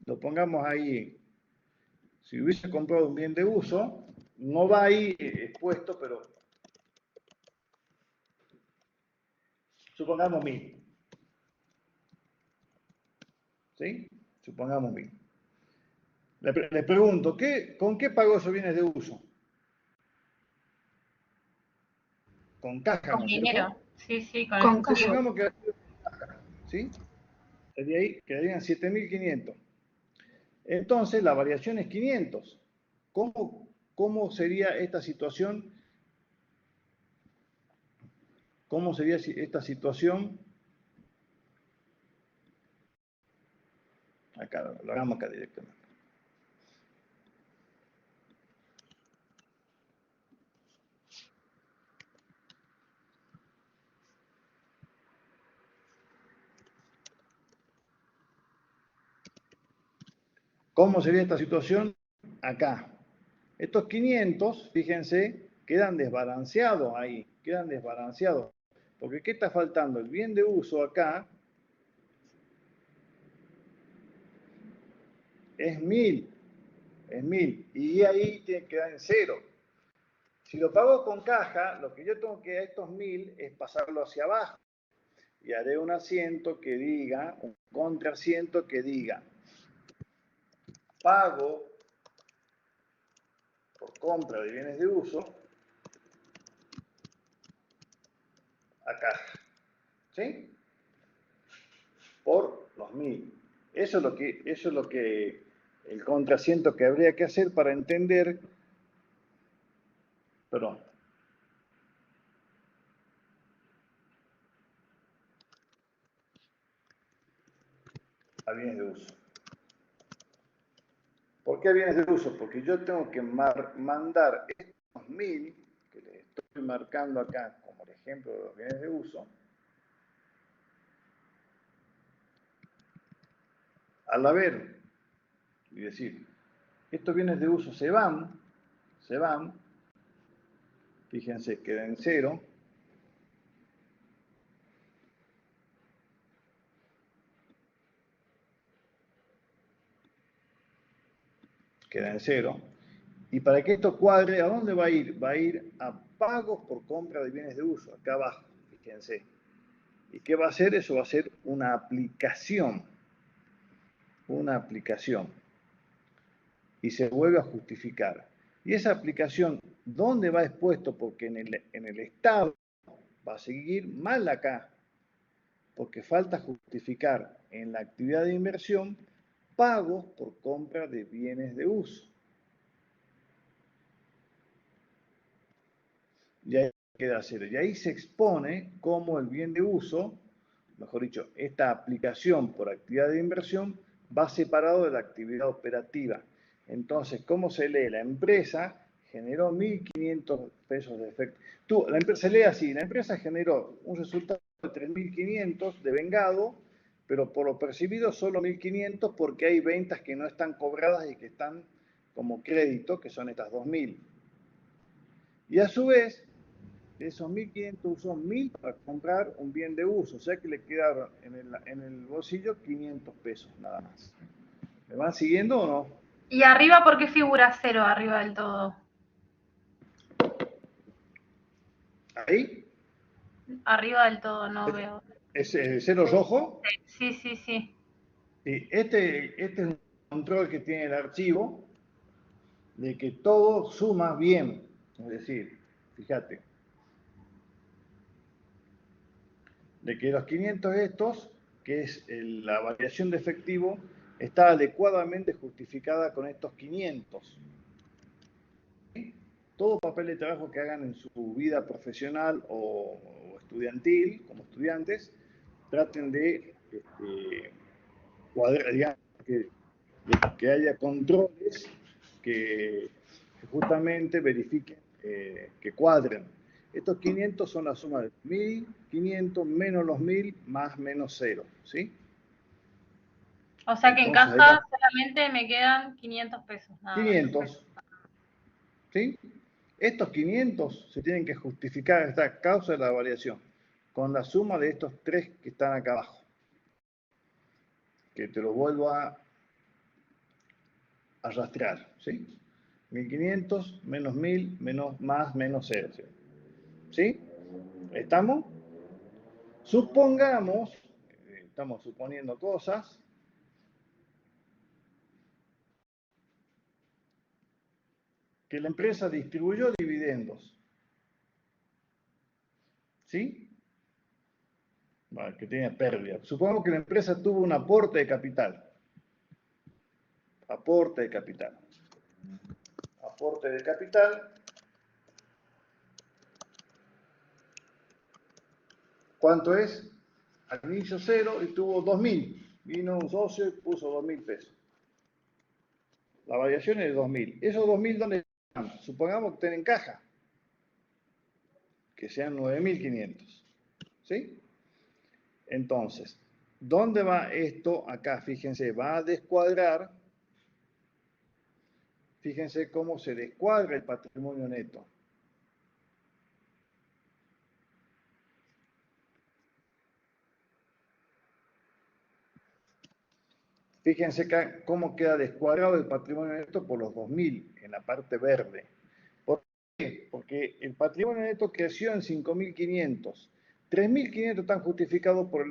Lo pongamos ahí. Si hubiese comprado un bien de uso, no va ahí expuesto, pero supongamos 1.000. ¿Sí? Supongamos 1.000. Le pregunto, ¿con qué pagó esos bienes de uso? Con caja, Con ¿no es dinero. cierto? Sí, sí, Con caja. Supongamos que caja, ¿sí? De ahí quedarían 7.500. Entonces, la variación es 500. ¿Cómo sería esta situación? ¿Cómo sería esta situación? Acá, lo hagamos acá directamente. ¿Cómo sería esta situación? Acá. Estos 500, fíjense, quedan desbalanceados ahí, quedan desbalanceados. Porque ¿qué está faltando? El bien de uso acá es 1.000, y ahí tiene que quedar en 0. Si lo pago con caja, lo que yo tengo que a estos 1.000 es pasarlo hacia abajo. Y haré un asiento que diga, un contraasiento que diga, pago por compra de bienes de uso a caja. ¿Sí? Por los 1.000. Eso es lo que el contraasiento que habría que hacer para entender, perdón, a bienes de uso. ¿Por qué bienes de uso? Porque yo tengo que mandar estos 1.000, que les estoy marcando acá como el ejemplo de los bienes de uso, al haber, y decir, estos bienes de uso se van, fíjense, quedan en 0, queda en 0, y para que esto cuadre, ¿a dónde va a ir? Va a ir a pagos por compra de bienes de uso, acá abajo, fíjense. ¿Y qué va a hacer? Eso va a ser una aplicación, y se vuelve a justificar. Y esa aplicación, ¿dónde va expuesto? Porque en el estado va a seguir mal acá, porque falta justificar en la actividad de inversión pagos por compra de bienes de uso. Y ahí queda 0. Y ahí se expone cómo el bien de uso, mejor dicho, esta aplicación por actividad de inversión va separado de la actividad operativa. Entonces, ¿cómo se lee? La empresa generó 1.500 pesos de efecto. La empresa se lee así, la empresa generó un resultado de 3.500 de vengado, pero por lo percibido solo 1.500 porque hay ventas que no están cobradas y que están como crédito, que son estas 2.000. Y a su vez, de esos 1.500 usó 1.000 para comprar un bien de uso, o sea que le quedaron en el bolsillo 500 pesos nada más. ¿Me van siguiendo o no? ¿Y arriba por qué figura 0 arriba del todo? ¿Ahí? Arriba del todo no veo. ¿Es el cero rojo? Sí, sí, sí. Sí, este es un control que tiene el archivo de que todo suma bien. Es decir, fíjate, de que los 500 estos, que es la variación de efectivo, está adecuadamente justificada con estos 500. ¿Sí? Todo papel de trabajo que hagan en su vida profesional o estudiantil, como estudiantes, traten de cuadrar, digamos, que haya controles que justamente verifiquen que cuadren. Estos 500 son la suma de 1500 menos los 1000 más menos 0, ¿sí? O sea que en Entonces, ahí caja va. solamente me quedan 500 pesos, nada más. 500, ¿sí? Estos 500 se tienen que justificar esta causa de la variación con la suma de estos tres que están acá abajo. Que te lo vuelvo a rastrear, ¿sí? 1500 menos 1000 más menos 0, ¿sí? ¿Estamos? Supongamos, estamos suponiendo cosas, que la empresa distribuyó dividendos, ¿sí? Bueno, que tiene pérdida. Supongamos que la empresa tuvo un aporte de capital. Aporte de capital. Aporte de capital. ¿Cuánto es? Al inicio 0 y tuvo 2000. Vino un socio y puso 2000 pesos. La variación es de 2000. ¿Esos 2000 dónde están? Supongamos que estén en caja. Que sean 9500. ¿Sí? Entonces, ¿dónde va esto? Acá, fíjense, va a descuadrar. Fíjense cómo se descuadra el patrimonio neto. Fíjense acá cómo queda descuadrado el patrimonio neto por los 2000 en la parte verde. ¿Por qué? Porque el patrimonio neto creció en 5500. 3500 están justificados por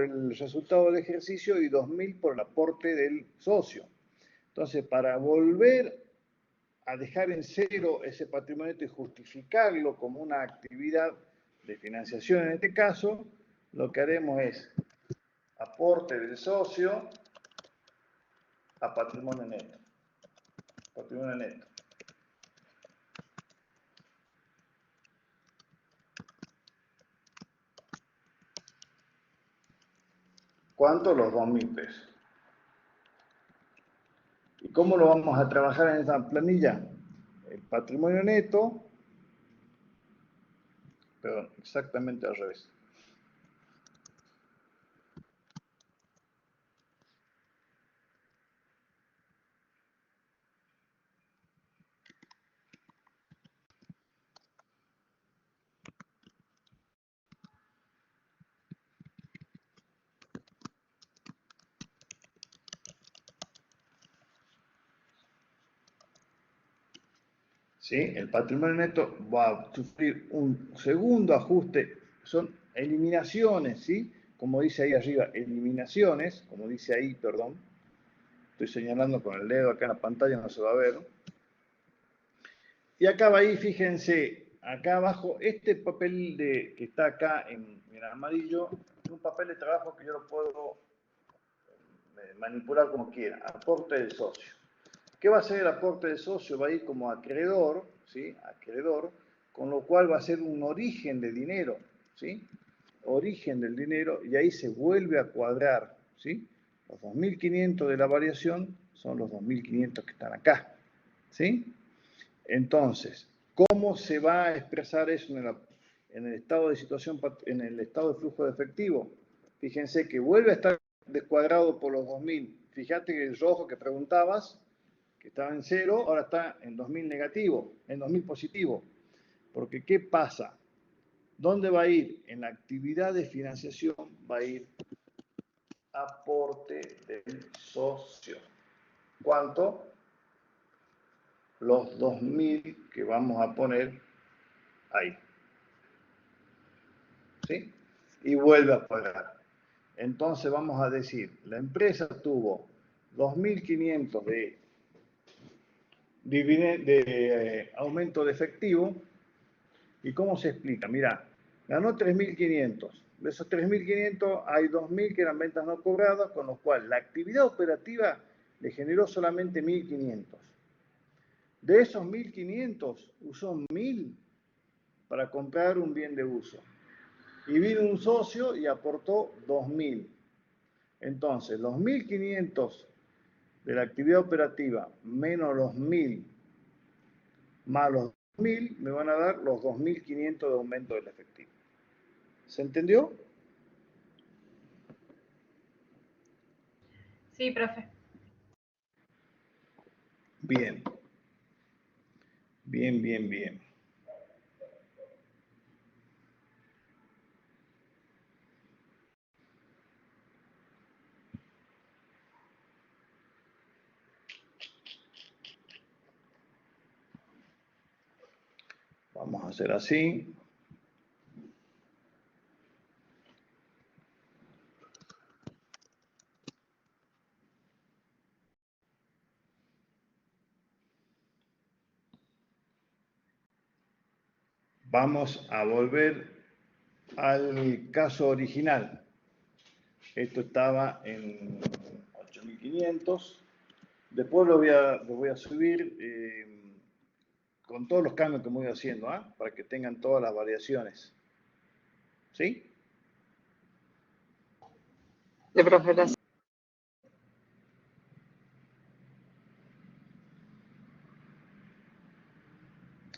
el resultado del ejercicio y 2000 por el aporte del socio. Entonces, para volver a dejar en cero ese patrimonio neto y justificarlo como una actividad de financiación en este caso, lo que haremos es aporte del socio a patrimonio neto. Patrimonio neto. ¿Cuánto? Los 2000 pesos. ¿Y cómo lo vamos a trabajar en esta planilla? El patrimonio neto, perdón, exactamente al revés. ¿Sí? El patrimonio neto va a sufrir un segundo ajuste, son eliminaciones, ¿sí? Como dice ahí arriba, eliminaciones, como dice ahí, perdón, estoy señalando con el dedo acá en la pantalla, no se va a ver. Y acá va ahí, fíjense, acá abajo, este papel que está acá en amarillo, es un papel de trabajo que yo lo puedo manipular como quiera, aporte del socio. ¿Qué va a ser el aporte del socio? Va a ir como acreedor, ¿sí? Acreedor, con lo cual va a ser un origen de dinero, ¿sí? Origen del dinero, y ahí se vuelve a cuadrar, ¿sí? Los 2500 de la variación son los 2500 que están acá, ¿sí? Entonces, ¿cómo se va a expresar eso en el estado de situación, en el estado de flujo de efectivo? Fíjense que vuelve a estar descuadrado por los 2000. Fíjate que el rojo que preguntabas, que estaba en 0, ahora está en 2000 negativo, en 2000 positivo. Porque, ¿qué pasa? ¿Dónde va a ir? En la actividad de financiación va a ir aporte del socio. ¿Cuánto? Los 2000 que vamos a poner ahí. ¿Sí? y vuelve a pagar. Entonces vamos a decir, la empresa tuvo 2.500 de aumento de efectivo. ¿Y cómo se explica? Mirá, ganó 3.500. De esos 3.500 hay 2.000 que eran ventas no cobradas, con lo cual la actividad operativa le generó solamente 1.500. De esos 1.500 usó 1.000 para comprar un bien de uso. Y vino un socio y aportó 2.000. Entonces, los 1.500 de la actividad operativa menos los 1.000 más los 2.000 me van a dar los 2.500 de aumento del efectivo. ¿Se entendió? Sí, profe. Bien. Bien, bien, bien. Vamos a hacer así. Vamos a volver al caso original. Esto estaba en 8.500. Después lo voy a subir con todos los cambios que me voy haciendo, para que tengan todas las variaciones. ¿Sí? De profe, gracias.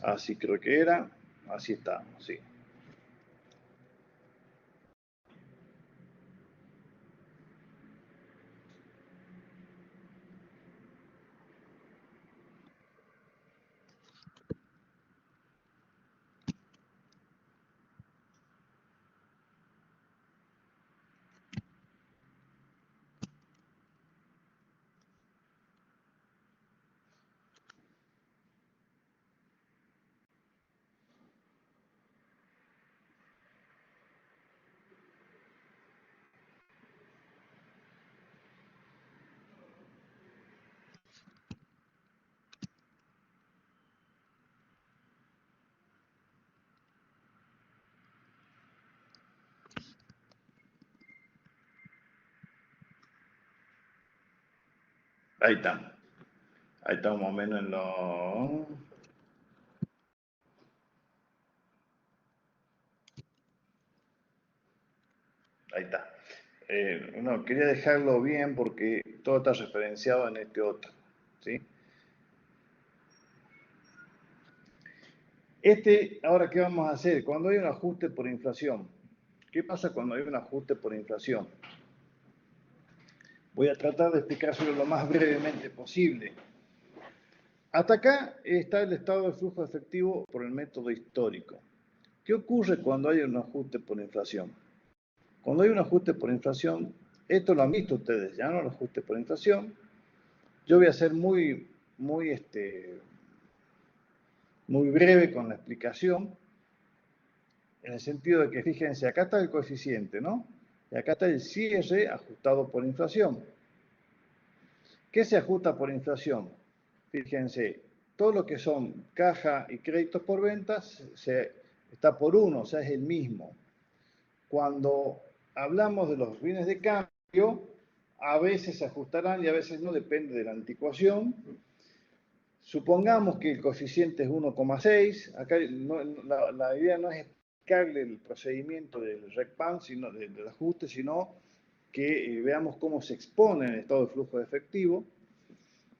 Así creo que era. Así estamos, sí. Ahí está. Ahí estamos más o menos en lo... Ahí está. No, quería dejarlo bien porque todo está referenciado en este otro. ¿Sí? Ahora, ¿qué vamos a hacer? Cuando hay un ajuste por inflación. ¿Qué pasa cuando hay un ajuste por inflación? Voy a tratar de explicárselo lo más brevemente posible. Hasta acá está el estado de flujo de efectivo por el método histórico. ¿Qué ocurre cuando hay un ajuste por inflación? Cuando hay un ajuste por inflación, esto lo han visto ustedes, ya no el ajuste por inflación. Yo voy a ser muy breve con la explicación, en el sentido de que, fíjense, acá está el coeficiente, ¿no? Y acá está el cierre ajustado por inflación. ¿Qué se ajusta por inflación? Fíjense, todo lo que son caja y créditos por ventas está por 1, o sea, es el mismo. Cuando hablamos de los bienes de cambio, a veces se ajustarán y a veces no, depende de la anticuación. Supongamos que el coeficiente es 1,6. Acá la idea no es explicarle el procedimiento del RECPAN, sino del ajuste, sino que veamos cómo se expone en el estado de flujo de efectivo.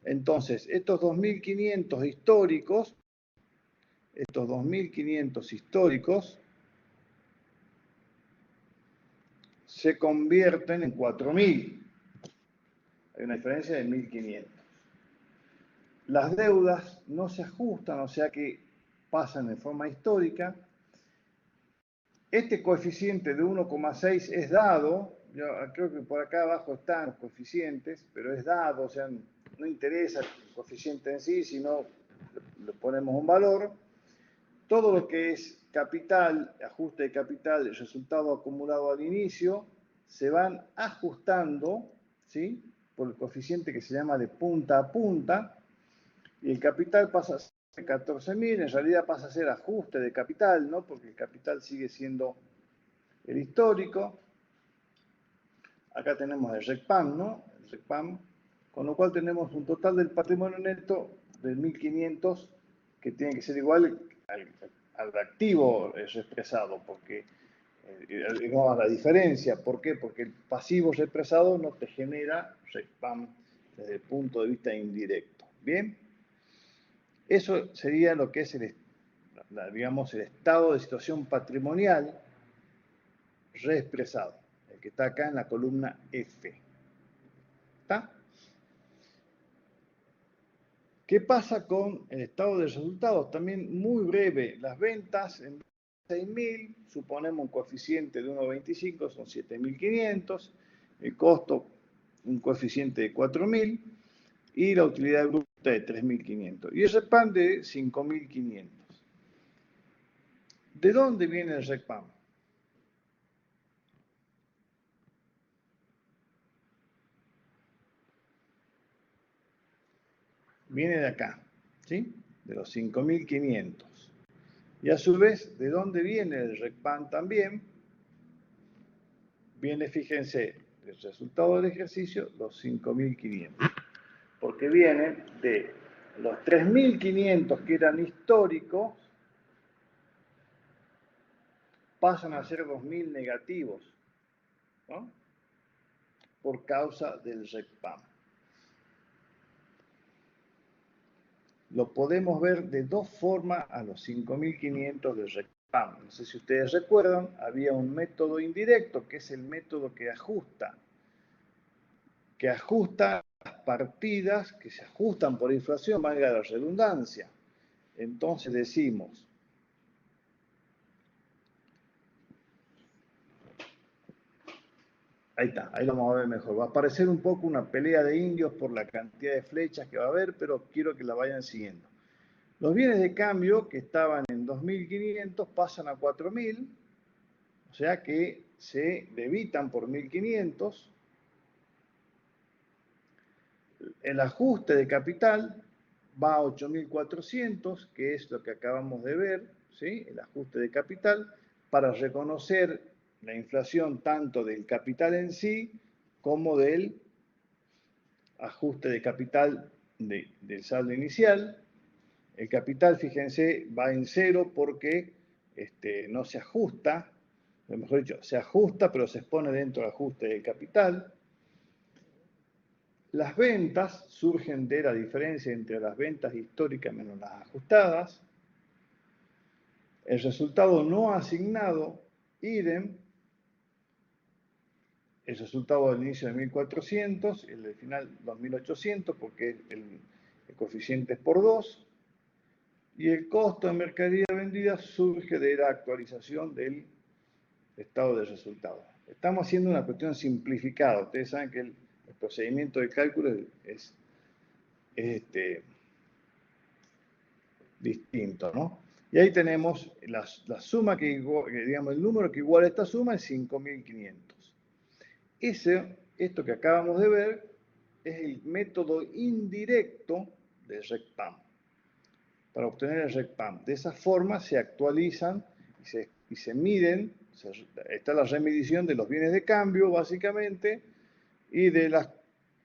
Entonces, estos 2.500 históricos, se convierten en 4.000. Hay una diferencia de 1.500. Las deudas no se ajustan, o sea que pasan de forma histórica. Este coeficiente de 1,6 es dado, yo creo que por acá abajo están los coeficientes, pero es dado, o sea, no interesa el coeficiente en sí, sino le ponemos un valor. todo lo que es capital, ajuste de capital, el resultado acumulado al inicio, se van ajustando, ¿sí?, por el coeficiente que se llama de punta a punta, y el capital pasa a ser 14.000, en realidad pasa a ser ajuste de capital, ¿no?, porque el capital sigue siendo el histórico. Acá tenemos el RECPAM, ¿no?, el RECPAM, con lo cual tenemos un total del patrimonio neto de 1.500, que tiene que ser igual al activo expresado, porque digamos la diferencia. ¿Por qué? Porque el pasivo expresado no te genera RECPAM desde el punto de vista indirecto. Bien, eso sería lo que es digamos, el estado de situación patrimonial reexpresado, el que está acá en la columna F. ¿Está? ¿Qué pasa con el estado de resultados? También muy breve. Las ventas en 6.000, suponemos un coeficiente de 1,25, son 7.500. El costo, un coeficiente de 4.000. Y la utilidad bruta de 3.500. Y el RECPAM de 5.500. ¿De dónde viene el RECPAM? Viene de acá, ¿sí?, de los 5.500. Y a su vez, ¿de dónde viene el RECPAM también? Viene, fíjense, el resultado del ejercicio, los 5.500. Porque viene de los 3.500 que eran históricos, pasan a ser 2.000 negativos, ¿no?, por causa del RECPAM. Lo podemos ver de dos formas a los 5.500 del RECPAM. No sé si ustedes recuerdan, había un método indirecto, que es el método que ajusta las partidas que se ajustan por inflación, valga la redundancia. Entonces decimos, ahí está, ahí lo vamos a ver mejor. Va a parecer un poco una pelea de indios por la cantidad de flechas que va a haber, pero quiero que la vayan siguiendo. Los bienes de cambio que estaban en 2.500 pasan a 4.000, o sea que se debitan por 1.500. El ajuste de capital va a 8.400, que es lo que acabamos de ver, ¿sí?, el ajuste de capital, para reconocer la inflación tanto del capital en sí como del ajuste de capital del saldo inicial. El capital, fíjense, va en cero porque no se ajusta, o mejor dicho, se ajusta pero se expone dentro del ajuste del capital. Las ventas surgen de la diferencia entre las ventas históricas menos las ajustadas. El resultado no asignado, idem. El resultado del inicio de 1.400, el del final 2.800, porque el coeficiente es por 2. Y el costo de mercadería vendida surge de la actualización del estado de resultado. Estamos haciendo una cuestión simplificada. Ustedes saben que el procedimiento de cálculo es distinto, ¿no? Y ahí tenemos la suma digamos, el número que iguala a esta suma es 5.500. Esto que acabamos de ver es el método indirecto del RECPAM. Para obtener el RECPAM. De esa forma se actualizan y se miden, está la remedición de los bienes de cambio, básicamente, y de las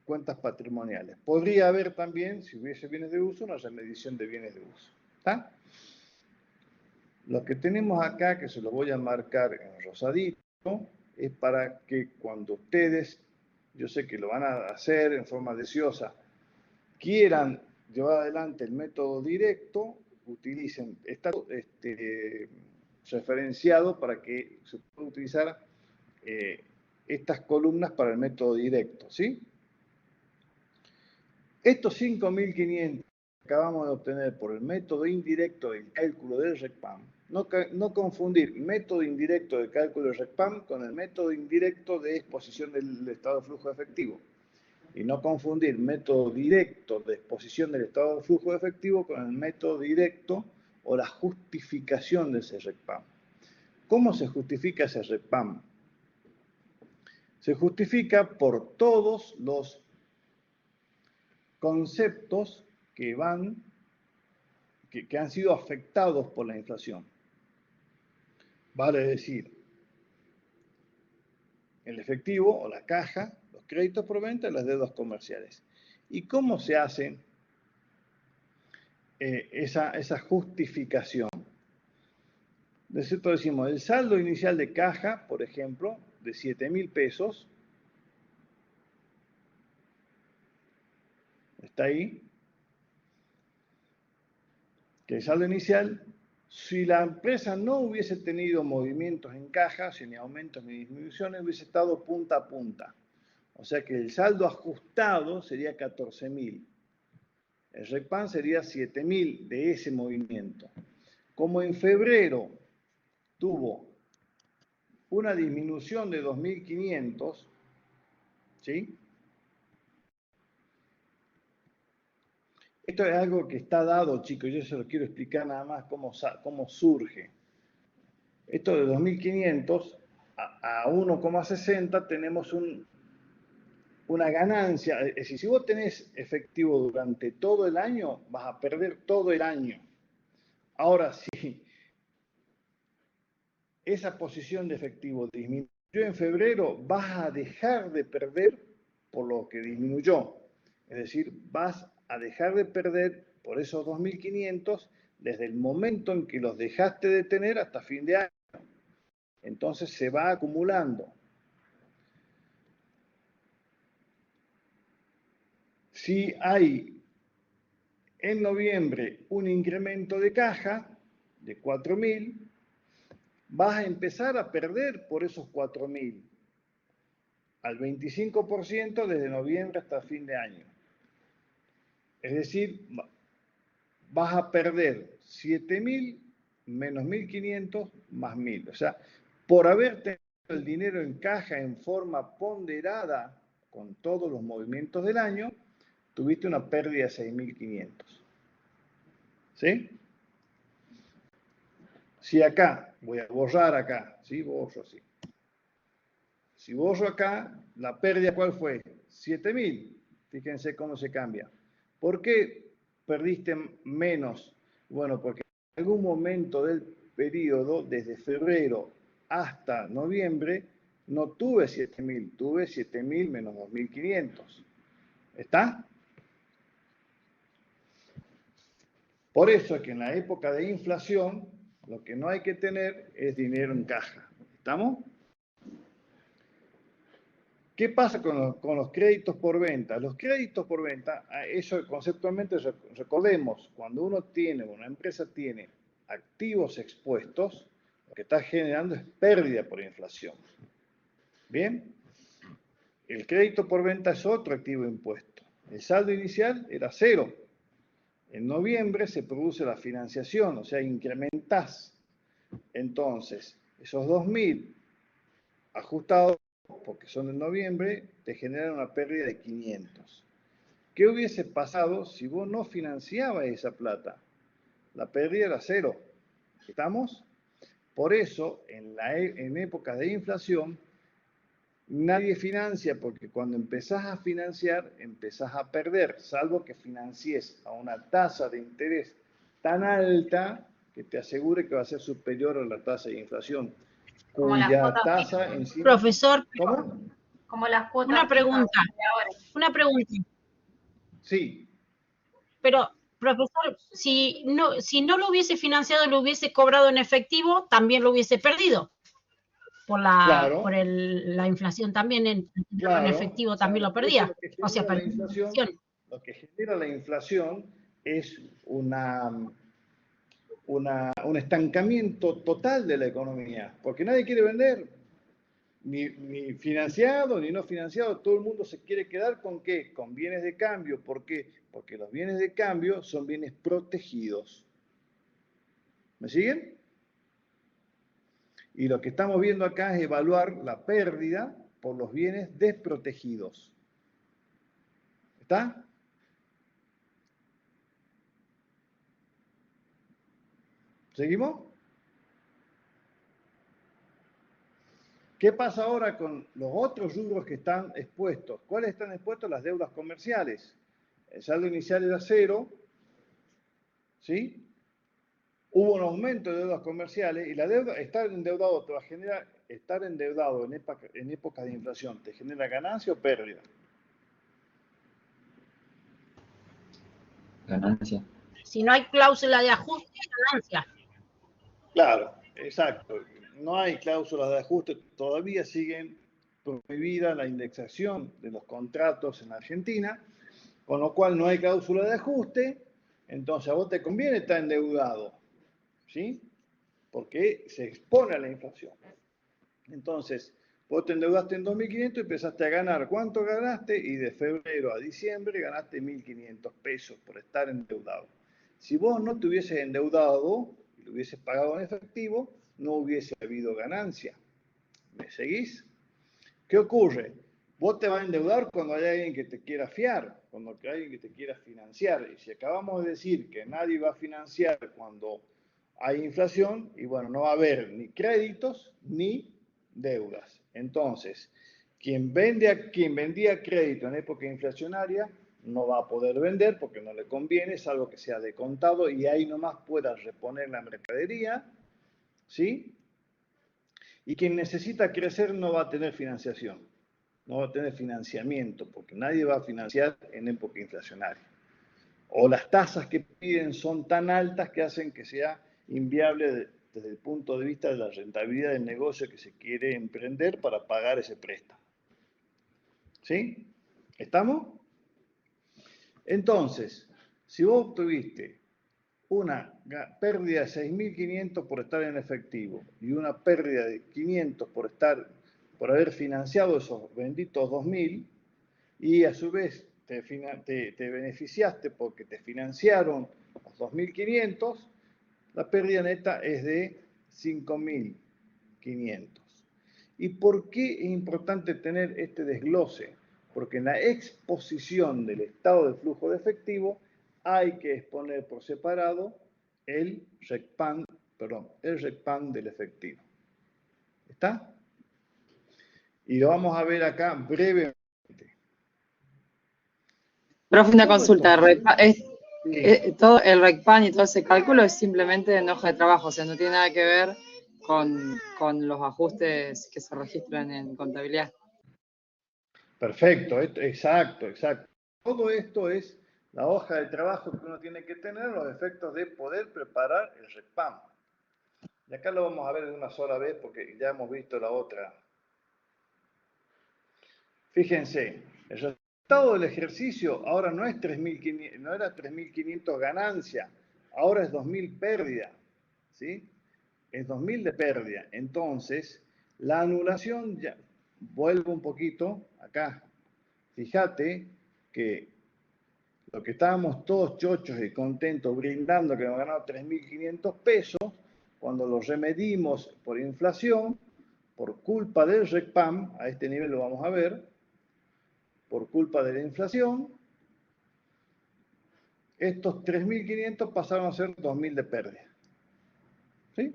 cuentas patrimoniales. Podría haber también, si hubiese bienes de uso, una remedición de bienes de uso. ¿Está? Lo que tenemos acá, que se lo voy a marcar en rosadito, es para que cuando ustedes, yo sé que lo van a hacer en forma deseosa, quieran llevar adelante el método directo, utilicen, está referenciado para que se pueda utilizar estas columnas para el método directo, ¿sí? Estos 5.500 que acabamos de obtener por el método indirecto del cálculo del RECPAM, no confundir método indirecto de cálculo del RECPAM con el método indirecto de exposición del estado de flujo efectivo. Y no confundir método directo de exposición del estado de flujo efectivo con el método directo o la justificación de ese RECPAM. ¿Cómo se justifica ese RECPAM? Se justifica por todos los conceptos que han sido afectados por la inflación. Vale decir, el efectivo o la caja, los créditos por venta y las deudas comerciales. ¿Y cómo se hace esa justificación? Nosotros decimos, el saldo inicial de caja, por ejemplo, de 7.000 pesos, está ahí, que el saldo inicial, si la empresa no hubiese tenido movimientos en caja, ni aumentos ni disminuciones, hubiese estado punta a punta. O sea que el saldo ajustado sería 14.000. El RECPAM sería 7.000 de ese movimiento. Como en febrero tuvo una disminución de 2.500, ¿sí? Esto es algo que está dado, chicos, yo se lo quiero explicar nada más cómo surge. Esto de 2.500 a 1,60 tenemos una ganancia. Es decir, si vos tenés efectivo durante todo el año, vas a perder todo el año. Ahora, si esa posición de efectivo disminuyó en febrero, vas a dejar de perder por lo que disminuyó. Es decir, vas a dejar de perder por esos 2.500 desde el momento en que los dejaste de tener hasta fin de año. Entonces se va acumulando. Si hay en noviembre un incremento de caja de 4.000, vas a empezar a perder por esos 4.000 al 25% desde noviembre hasta fin de año. Es decir, vas a perder 7.000 menos 1.500 más 1.000. O sea, por haber tenido el dinero en caja en forma ponderada con todos los movimientos del año, tuviste una pérdida de 6.500. ¿Sí? Si acá, voy a borrar acá, ¿sí? Borro así. Si borro acá, la pérdida, ¿cuál fue? 7.000. Fíjense cómo se cambia. ¿Por qué perdiste menos? Bueno, porque en algún momento del periodo, desde febrero hasta noviembre, no tuve 7.000, tuve 7.000 menos 2.500. ¿Está? Por eso es que en la época de inflación, lo que no hay que tener es dinero en caja. ¿Estamos? ¿Qué pasa con los créditos por venta? Los créditos por venta, eso conceptualmente recordemos, cuando una empresa tiene activos expuestos, lo que está generando es pérdida por inflación. ¿Bien? El crédito por venta es otro activo impuesto. El saldo inicial era 0. En noviembre se produce la financiación, o sea, incrementás. Entonces, esos 2.000 ajustados, porque son en noviembre, te generan una pérdida de 500. ¿Qué hubiese pasado si vos no financiabas esa plata? La pérdida era 0. ¿Estamos? Por eso, en épocas de inflación, nadie financia, porque cuando empezás a financiar, empezás a perder, salvo que financies a una tasa de interés tan alta que te asegure que va a ser superior a la tasa de inflación, Como las cuya cuotas tasa fijas. encima... Profesor, ¿Cómo? Como las cuotas una fijas pregunta, de ahora. una pregunta. Sí. Pero, profesor, si no lo hubiese financiado y lo hubiese cobrado en efectivo, también lo hubiese perdido. Claro. La inflación también en efectivo también lo Por eso perdía. O sea, la inflación, lo que genera la inflación es un estancamiento total de la economía, porque nadie quiere vender, ni financiado ni no financiado, todo el mundo se quiere quedar con ¿qué? Con bienes de cambio. ¿Por qué? Porque los bienes de cambio son bienes protegidos. ¿Me siguen? Y lo que estamos viendo acá es evaluar la pérdida por los bienes desprotegidos. ¿Está? ¿Seguimos? ¿Qué pasa ahora con los otros rubros que están expuestos? ¿Cuáles están expuestos? Las deudas comerciales. El saldo inicial era 0, ¿sí? Hubo un aumento de deudas comerciales y la deuda, estar endeudado te va a generar, estar endeudado en épocas de inflación, ¿te genera ganancia o pérdida? Ganancia. Si no hay cláusula de ajuste, ganancia. Claro, exacto. No hay cláusulas de ajuste, todavía siguen prohibida la indexación de los contratos en Argentina, con lo cual no hay cláusula de ajuste, entonces a vos te conviene estar endeudado, ¿sí? Porque se expone a la inflación. Entonces, vos te endeudaste en 2.500 y empezaste a ganar. ¿Cuánto ganaste? Y de febrero a diciembre ganaste 1.500 pesos por estar endeudado. Si vos no te hubieses endeudado y lo hubieses pagado en efectivo, no hubiese habido ganancia. ¿Me seguís? ¿Qué ocurre? Vos te vas a endeudar cuando hay alguien que te quiera fiar, cuando hay alguien que te quiera financiar. Y si acabamos de decir que nadie va a financiar cuando hay inflación, y bueno, no va a haber ni créditos ni deudas. Entonces, quien vendía crédito en época inflacionaria no va a poder vender porque no le conviene, salvo que sea de contado y ahí nomás pueda reponer la mercadería, ¿sí? Y quien necesita crecer no va a tener financiación, no va a tener financiamiento, porque nadie va a financiar en época inflacionaria. O las tasas que piden son tan altas que hacen que sea inviable desde el punto de vista de la rentabilidad del negocio que se quiere emprender para pagar ese préstamo. ¿Sí? ¿Estamos? Entonces, si vos tuviste una pérdida de 6.500 por estar en efectivo y una pérdida de 500 por haber financiado esos benditos 2.000 y a su vez te beneficiaste porque te financiaron los 2.500, la pérdida neta es de 5.500. ¿Y por qué es importante tener este desglose? Porque en la exposición del estado de flujo de efectivo hay que exponer por separado el RECPAM del efectivo. ¿Está? Y lo vamos a ver acá brevemente. Profe, una Todo consulta. esto, Todo el RECPAN y todo ese cálculo es simplemente en hoja de trabajo, o sea, no tiene nada que ver con los ajustes que se registran en contabilidad. perfecto, exacto. Todo esto es la hoja de trabajo que uno tiene que tener, los efectos de poder preparar el RECPAM. Y acá lo vamos a ver de una sola vez porque ya hemos visto la otra. Fíjense, el resultado del ejercicio ahora no es 3.500, no era 3.500 ganancia, ahora es 2.000 pérdida, ¿sí? Es 2.000 de pérdida. Entonces, la anulación, ya, vuelvo un poquito acá. Fíjate que lo que estábamos todos chochos y contentos brindando que hemos ganado 3.500 pesos, cuando lo remedimos por inflación, por culpa del RECPAM, a este nivel lo vamos a ver, por culpa de la inflación, estos 3.500 pasaron a ser 2.000 de pérdida. ¿Sí?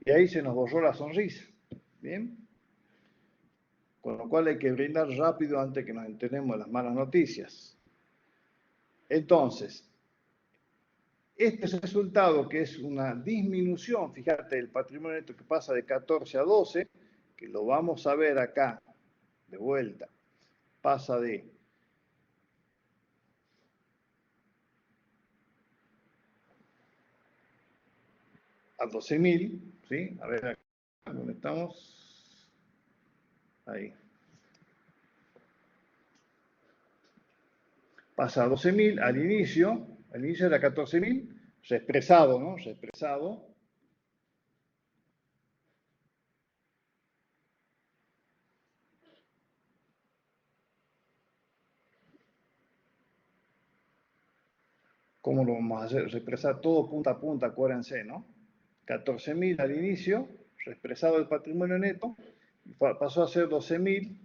Y ahí se nos borró la sonrisa. ¿Bien? Con lo cual hay que brindar rápido antes que nos enteremos de las malas noticias. Entonces, este resultado que es una disminución, fíjate, el patrimonio neto que pasa de 14 a 12, que lo vamos a ver acá, de vuelta, pasa de a 12.000, ¿sí? A ver, acá, ¿dónde estamos? Ahí. Pasa a 12.000 al inicio era 14.000, reexpresado, ¿no? Reexpresado. ¿Cómo lo vamos a hacer? Reexpresar todo punta a punta, acuérdense, ¿no? 14.000 al inicio, reexpresado el patrimonio neto, pasó a ser 12.000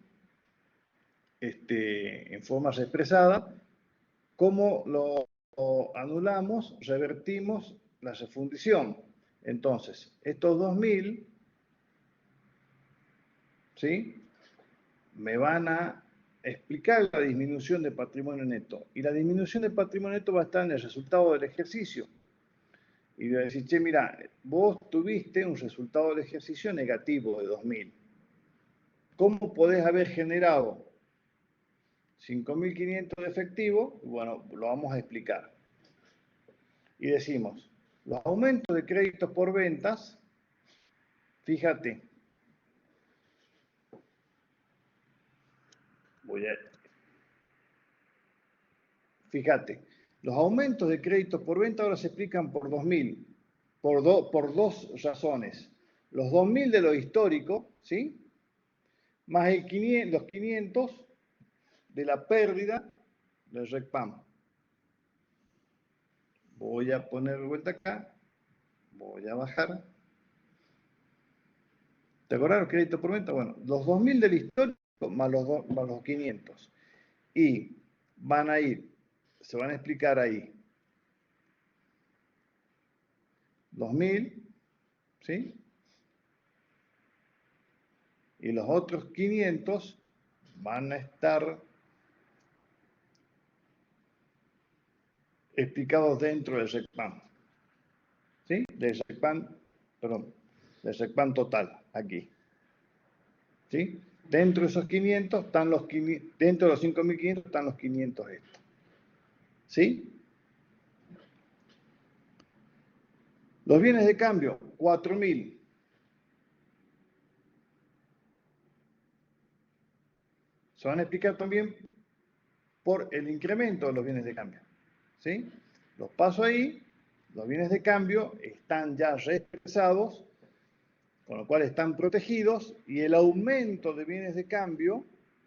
en forma reexpresada. ¿Cómo lo anulamos? Revertimos la refundición. Entonces, estos 2.000, ¿sí?, me van a explicar la disminución de patrimonio neto. Y la disminución de patrimonio neto va a estar en el resultado del ejercicio. Y voy a decir, che, mira, vos tuviste un resultado del ejercicio negativo de 2.000. ¿Cómo podés haber generado 5.500 de efectivo? Bueno, lo vamos a explicar. Y decimos, los aumentos de créditos por ventas, fíjate, fíjate, los aumentos de créditos por venta ahora se explican por 2.000, por dos razones. Los 2.000 de lo histórico, ¿sí?, más los 500 de la pérdida del RECPAM. Voy a poner de vuelta acá, voy a bajar. ¿Te acordás los créditos por venta? Bueno, los 2.000 del histórico más los 500. Y van a ir, se van a explicar ahí 2.000, ¿sí? Y los otros 500 van a estar explicados dentro del RECPAM. ¿Sí? Del RECPAM total, aquí. ¿Sí? Dentro de esos 500 están los 500, dentro de los 5.500 están los 500 estos. ¿Sí? Los bienes de cambio, 4.000. Se van a explicar también por el incremento de los bienes de cambio. ¿Sí? Los paso ahí, los bienes de cambio están ya reexpresados, con lo cual están protegidos, y el aumento de bienes de cambio,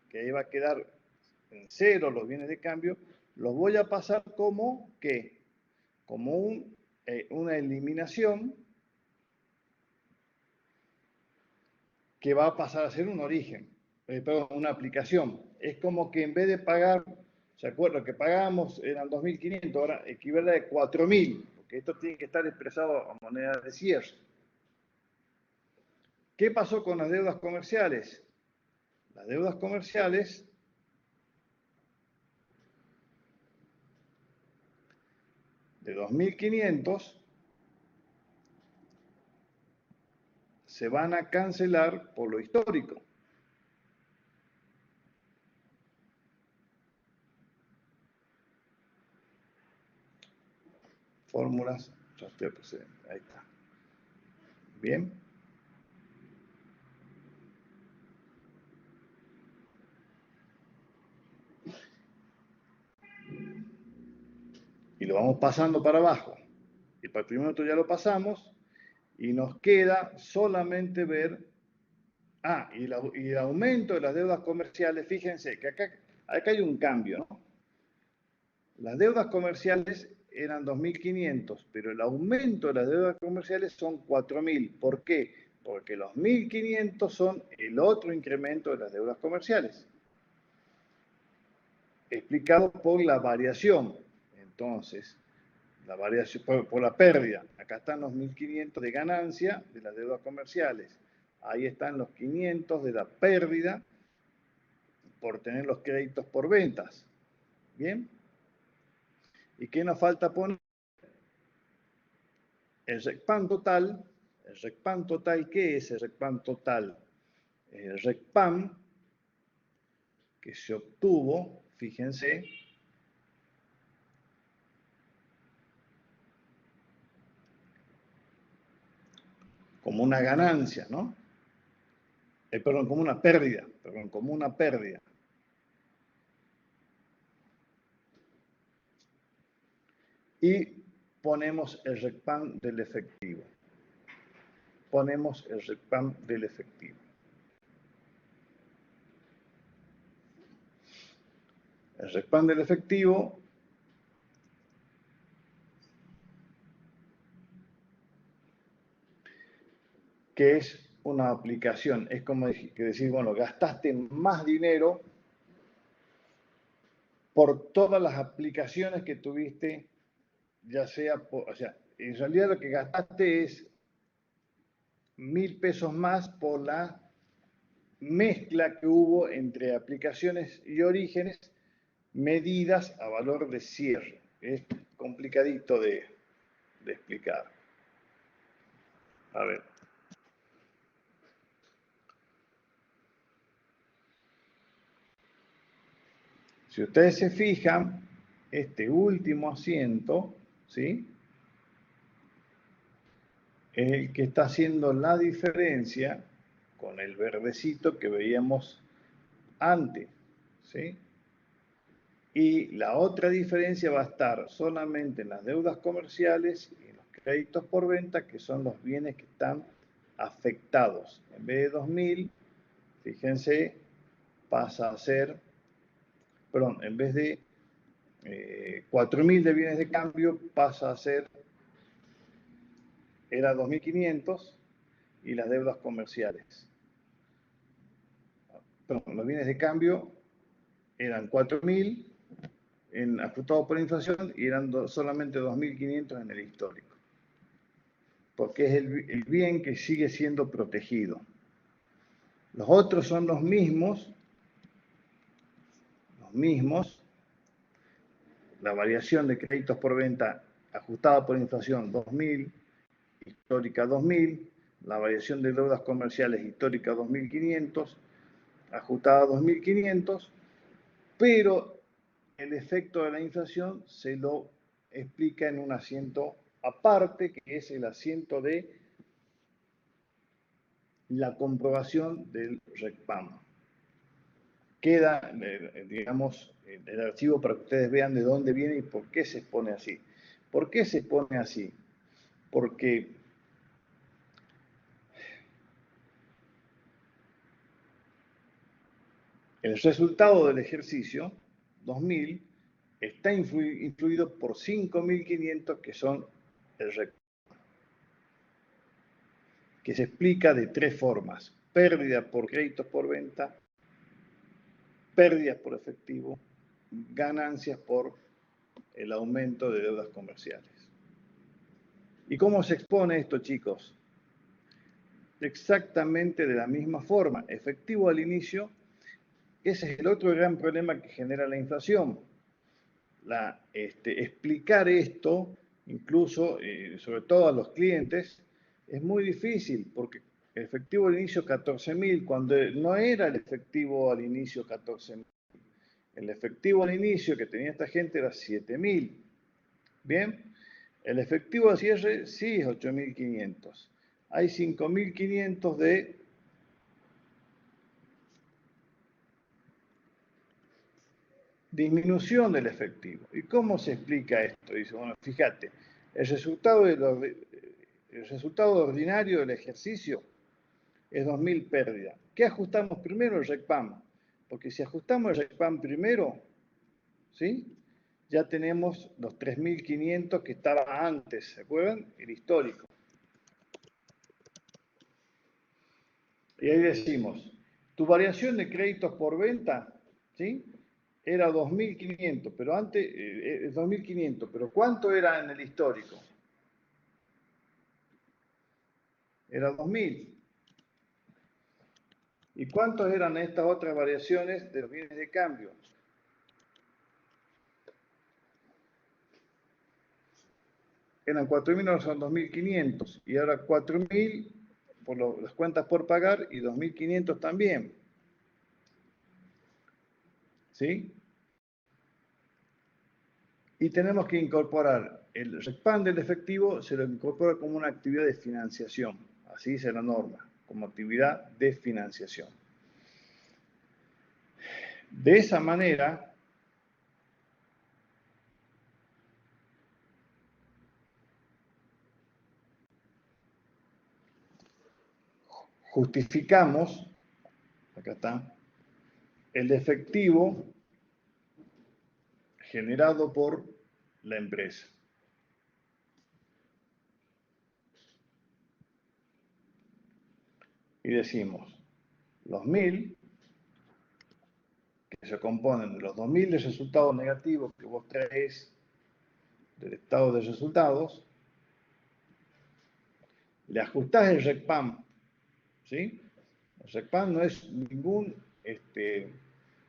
que ahí va a quedar en cero los bienes de cambio, los voy a pasar como, ¿qué? Como una eliminación que va a pasar a ser un origen, perdón, una aplicación. Es como que en vez de pagar, ¿se acuerdan? Que pagábamos eran 2.500, ahora equivale a 4.000, porque esto tiene que estar expresado a moneda de cierre. ¿Qué pasó con las deudas comerciales? Las deudas comerciales de 2.500 se van a cancelar por lo histórico. Fórmulas, ahí está. Bien. Y lo vamos pasando para abajo. El patrimonio ya lo pasamos y nos queda solamente ver, y el aumento de las deudas comerciales. Fíjense que acá hay un cambio, ¿no? Las deudas comerciales eran 2.500, pero el aumento de las deudas comerciales son 4.000. ¿Por qué? Porque los 1.500 son el otro incremento de las deudas comerciales, explicado por la variación. Entonces, la variación por la pérdida. Acá están los 1.500 de ganancia de las deudas comerciales. Ahí están los 500 de la pérdida por tener los créditos por ventas. ¿Bien? ¿Y qué nos falta poner? El RECPAM total. ¿El RECPAM total qué es el RECPAM total? El RECPAM que se obtuvo, fíjense, como una ganancia, ¿no? Perdón, como una pérdida, como una pérdida. Y ponemos el RECPAM del efectivo. Ponemos el RECPAM del efectivo. El RECPAM del efectivo que es una aplicación, es como que decir, bueno, gastaste más dinero por todas las aplicaciones que tuviste, ya sea, o sea, en realidad lo que gastaste es 1.000 pesos más por la mezcla que hubo entre aplicaciones y orígenes medidas a valor de cierre. Es complicadito de explicar. A ver. Si ustedes se fijan, este último asiento, ¿sí?, es el que está haciendo la diferencia con el verdecito que veíamos antes, ¿sí? Y la otra diferencia va a estar solamente en las deudas comerciales y en los créditos por venta, que son los bienes que están afectados. En vez de 2.000, fíjense, pasa a ser, perdón, en vez de 4.000 de bienes de cambio, pasa a ser, era 2.500, y las deudas comerciales. Perdón, los bienes de cambio eran 4.000 ajustados por inflación y eran solamente 2.500 en el histórico. Porque es el bien que sigue siendo protegido. Los otros son los mismos, la variación de créditos por venta ajustada por inflación 2.000, histórica 2.000, la variación de deudas comerciales histórica 2.500, ajustada 2.500, pero el efecto de la inflación se lo explica en un asiento aparte, que es el asiento de la comprobación del RECPAM. Queda, digamos, el archivo para que ustedes vean de dónde viene y por qué se expone así. ¿Por qué se expone así? Porque el resultado del ejercicio 2000 está influido por 5.500 que son el RECPAM, que se explica de tres formas: pérdida por créditos por venta, pérdidas por efectivo, ganancias por el aumento de deudas comerciales. ¿Y cómo se expone esto, chicos? Exactamente de la misma forma, efectivo al inicio. Ese es el otro gran problema que genera la inflación. Explicar esto, incluso, sobre todo a los clientes, es muy difícil, porque el efectivo al inicio 14.000, cuando no era el efectivo al inicio 14.000. El efectivo al inicio que tenía esta gente era 7.000. Bien, el efectivo al cierre sí es 8.500. Hay 5.500 de disminución del efectivo. ¿Y cómo se explica esto? Dice, bueno, fíjate, el resultado ordinario del ejercicio es 2.000 pérdida. ¿Qué ajustamos primero? El RECPAM. Porque si ajustamos el RECPAM primero, ¿sí?, ya tenemos los 3.500 que estaba antes, ¿se acuerdan? El histórico. Y ahí decimos, tu variación de créditos por venta, ¿sí?, era 2.500, pero antes, 2.500, pero ¿cuánto era en el histórico? Era 2.000. ¿Y cuántos eran estas otras variaciones de los bienes de cambio? Eran 4.000, ahora son 2.500. Y ahora 4.000 por las cuentas por pagar y 2.500 también. ¿Sí? Y tenemos que incorporar el RECPAM del efectivo, se lo incorpora como una actividad de financiación. Así dice la norma, como actividad de financiación. De esa manera, justificamos, acá está, el efectivo generado por la empresa. Y decimos, los 1.000, que se componen de los 2.000 de resultados negativos que vos traes del estado de resultados, le ajustás el RECPAM, ¿sí? El RECPAM no es ningún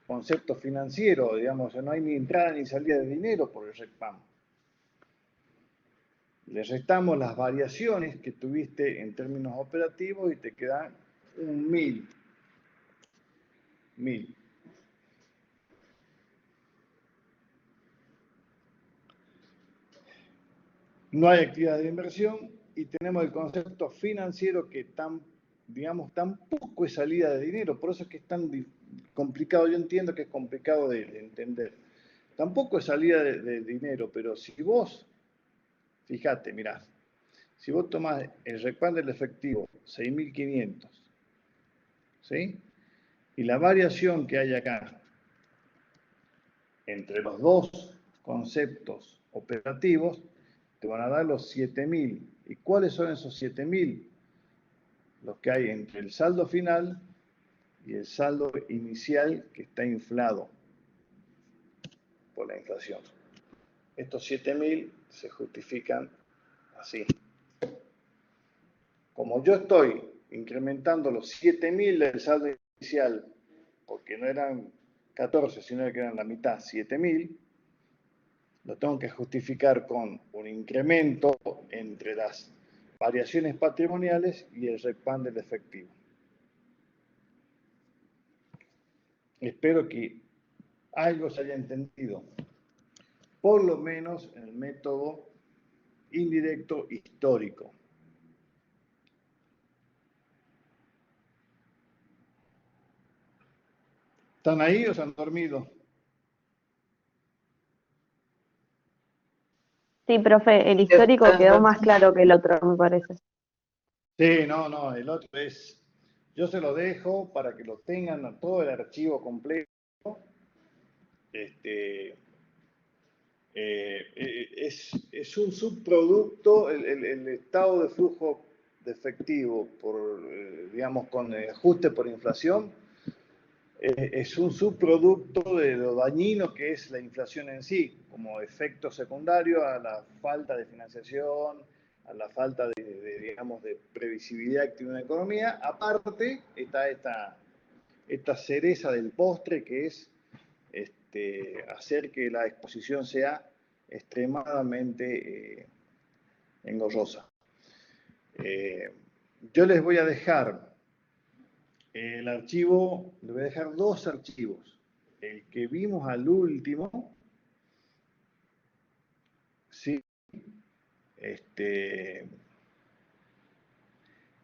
concepto financiero, digamos, no hay ni entrada ni salida de dinero por el RECPAM. Le restamos las variaciones que tuviste en términos operativos y te quedan un 1000. No hay actividad de inversión y tenemos el concepto financiero que tampoco es salida de dinero, por eso es que es tan complicado, yo entiendo que es complicado de entender. Tampoco es salida de dinero, pero si vos, fíjate, mirá, si vos tomás el RECPAM del efectivo, 6.500, ¿sí? Y la variación que hay acá entre los dos conceptos operativos, te van a dar los 7.000. ¿Y cuáles son esos 7.000? Los que hay entre el saldo final y el saldo inicial que está inflado por la inflación. Estos 7.000 se justifican así. Como yo estoy incrementando los 7.000 del saldo inicial, porque no eran 14, sino que eran la mitad, 7.000, lo tengo que justificar con un incremento entre las variaciones patrimoniales y el RECPAM del efectivo. Espero que algo se haya entendido, por lo menos en el método indirecto histórico. ¿Están ahí o se han dormido? Sí, profe, el histórico quedó más claro que el otro, me parece. Sí, no, el otro es, yo se lo dejo para que lo tengan todo el archivo completo. Es un subproducto, el estado de flujo de efectivo, digamos, con ajuste por inflación, es un subproducto de lo dañino que es la inflación en sí, como efecto secundario a la falta de financiación, a la falta digamos, de previsibilidad que tiene una economía. Aparte está esta cereza del postre que es hacer que la exposición sea extremadamente engorrosa. Yo les voy a dejar el archivo, les voy a dejar dos archivos. El que vimos al último, sí,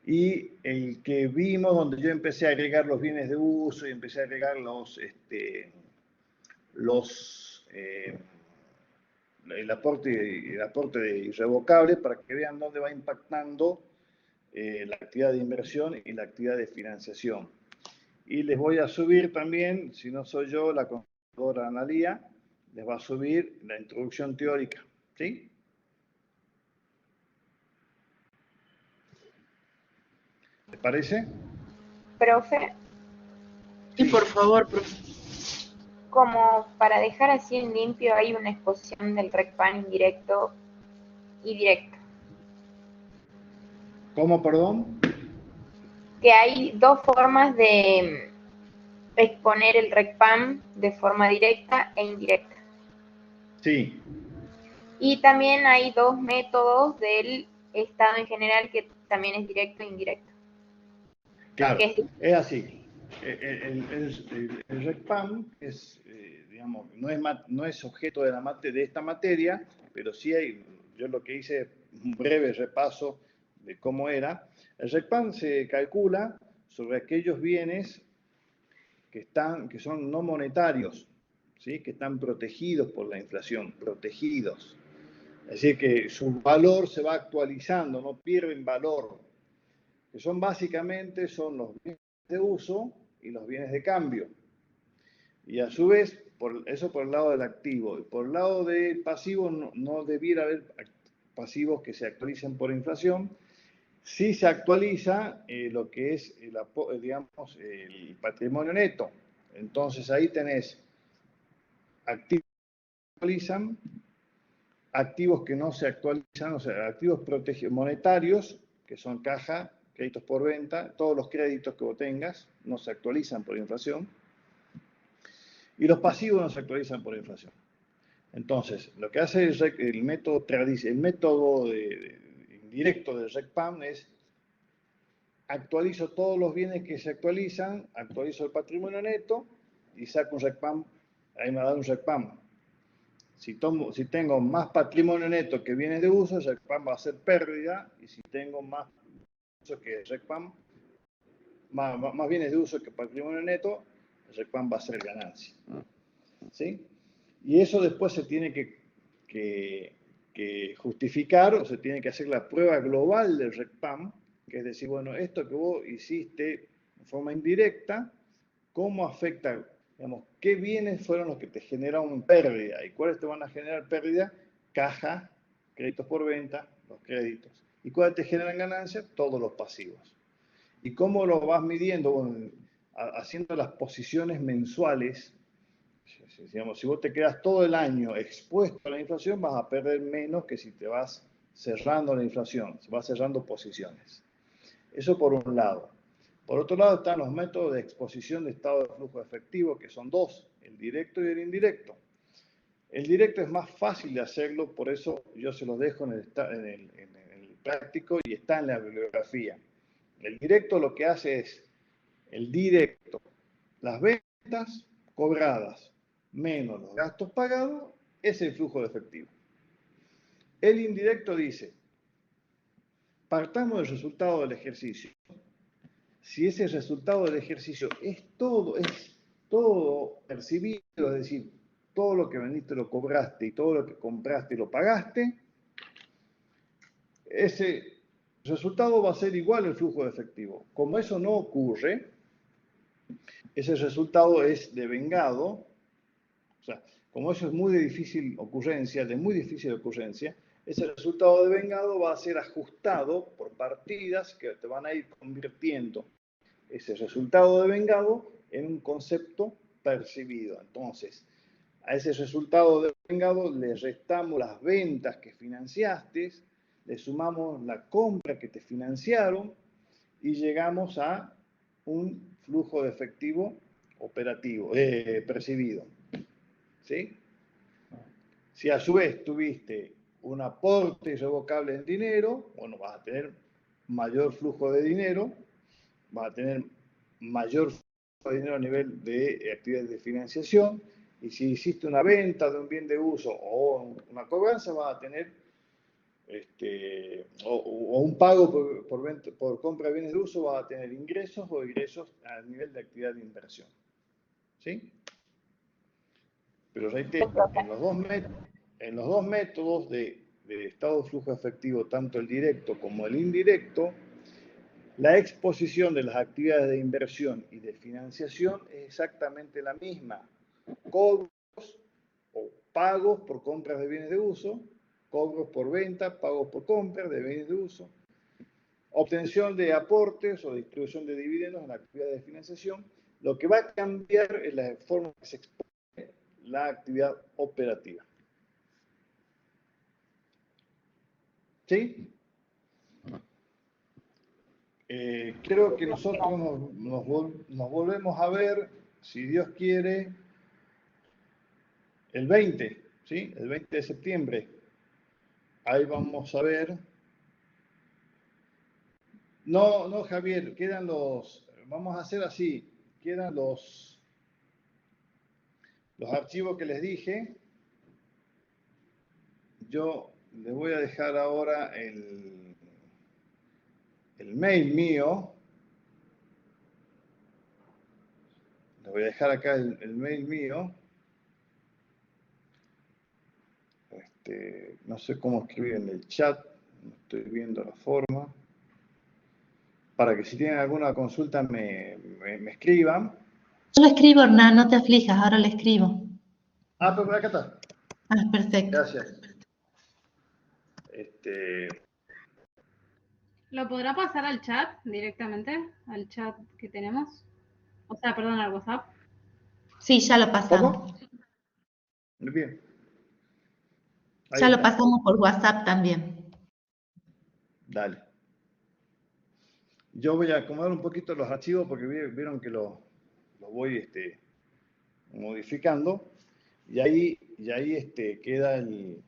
y el que vimos donde yo empecé a agregar los bienes de uso y empecé a agregar el aporte de irrevocable para que vean dónde va impactando la actividad de inversión y la actividad de financiación. Y les voy a subir también, si no soy yo, la contadora Analía, les va a subir la introducción teórica, ¿sí? ¿Les parece? Profe, Sí, por favor, profe. como para dejar así en limpio, hay una exposición del RECPAM indirecto y directo. ¿Cómo, perdón? Que hay dos formas de exponer el RECPAM de forma directa e indirecta. Sí. Y también hay dos métodos del Estado en general que también es directo e indirecto. Claro, es así. El RECPAM es, digamos, no es objeto de esta materia, pero sí hay, yo lo que hice, un breve repaso de cómo era. El RECPAM se calcula sobre aquellos bienes que son no monetarios, ¿sí? Que están protegidos por la inflación, protegidos. Es decir, que su valor se va actualizando, no pierden valor, que son básicamente los bienes de uso y los bienes de cambio. Y a su vez, eso por el lado del activo. Por el lado del pasivo no debiera haber pasivos que se actualicen por inflación. Sí se actualiza lo que es, digamos, el patrimonio neto. Entonces ahí tenés activos que se actualizan, activos que no se actualizan, o sea, activos monetarios que son caja, créditos por venta, todos los créditos que vos tengas no se actualizan por inflación, y los pasivos no se actualizan por inflación. Entonces, lo que hace el método indirecto del RECPAM es: actualizo todos los bienes que se actualizan, actualizo el patrimonio neto y saco un RECPAM, ahí me va a dar un RECPAM. Si tengo más patrimonio neto que bienes de uso, el RECPAM va a ser pérdida, y si tengo más uso que RECPAM, más bienes de uso que patrimonio neto, el RECPAM va a ser ganancia. ¿Sí? Y eso después se tiene que justificar, o se tiene que hacer la prueba global del RECPAM, que es decir, bueno, esto que vos hiciste de forma indirecta, ¿cómo afecta? Digamos, ¿qué bienes fueron los que te generaron pérdida? ¿Y cuáles te van a generar pérdida? Caja, créditos por venta, los créditos. ¿Y cuáles te generan ganancias? Todos los pasivos. ¿Y cómo lo vas midiendo? Bueno, haciendo las posiciones mensuales. Digamos, si vos te quedas todo el año expuesto a la inflación, vas a perder menos que si te vas cerrando la inflación, si vas cerrando posiciones. Eso por un lado. Por otro lado están los métodos de exposición de estado de flujo efectivo, que son dos, el directo y el indirecto. El directo es más fácil de hacerlo, por eso yo se los dejo en el práctico y está en la bibliografía. El directo lo que hace es, el directo, las ventas cobradas menos los gastos pagados, es el flujo de efectivo. El indirecto dice: partamos del resultado del ejercicio. Si ese resultado del ejercicio es todo percibido, es decir, todo lo que vendiste lo cobraste y todo lo que compraste lo pagaste, ese resultado va a ser igual al flujo de efectivo. Como eso no ocurre, ese resultado es devengado. O sea, como eso es muy de difícil ocurrencia, ese resultado devengado va a ser ajustado por partidas que te van a ir convirtiendo ese resultado devengado en un concepto percibido. Entonces, a ese resultado devengado le restamos las ventas que financiaste, le sumamos la compra que te financiaron y llegamos a un flujo de efectivo operativo, percibido. ¿Sí? Si a su vez tuviste un aporte irrevocable en dinero, bueno, vas a tener mayor flujo de dinero, vas a tener mayor flujo de dinero a nivel de actividades de financiación, y si hiciste una venta de un bien de uso o una cobranza, vas a tener o un pago por compra de bienes de uso, vas a tener ingresos o egresos a nivel de actividad de inversión. ¿Sí? Pero reitero, en los dos métodos de estado de flujo efectivo, tanto el directo como el indirecto, la exposición de las actividades de inversión y de financiación es exactamente la misma. Cobros o pagos por compras de bienes de uso, cobros por venta, pagos por compras de bienes de uso, obtención de aportes o distribución de dividendos en la actividad de financiación. Lo que va a cambiar es la forma que se expone la actividad operativa. ¿Sí? Creo que nosotros nos volvemos a ver, si Dios quiere, el 20, ¿sí? El 20 de septiembre. Ahí vamos a ver. No, Javier, vamos a hacer así, quedan los archivos que les dije. Yo les voy a dejar ahora el mail mío. Les voy a dejar acá el mail mío. No sé cómo escribir en el chat, no estoy viendo la forma. Para que si tienen alguna consulta me escriban. Yo lo escribo, Hernán, no te aflijas, ahora le escribo. Ah, pero acá está. Ah, perfecto. Gracias. ¿Lo podrá pasar al chat directamente? ¿Al chat que tenemos? O sea, perdón, al WhatsApp. Sí, ya lo pasamos. Muy bien. Ya lo pasamos por WhatsApp también. Dale. Yo voy a acomodar un poquito los archivos porque vieron que los voy modificando y ahí quedan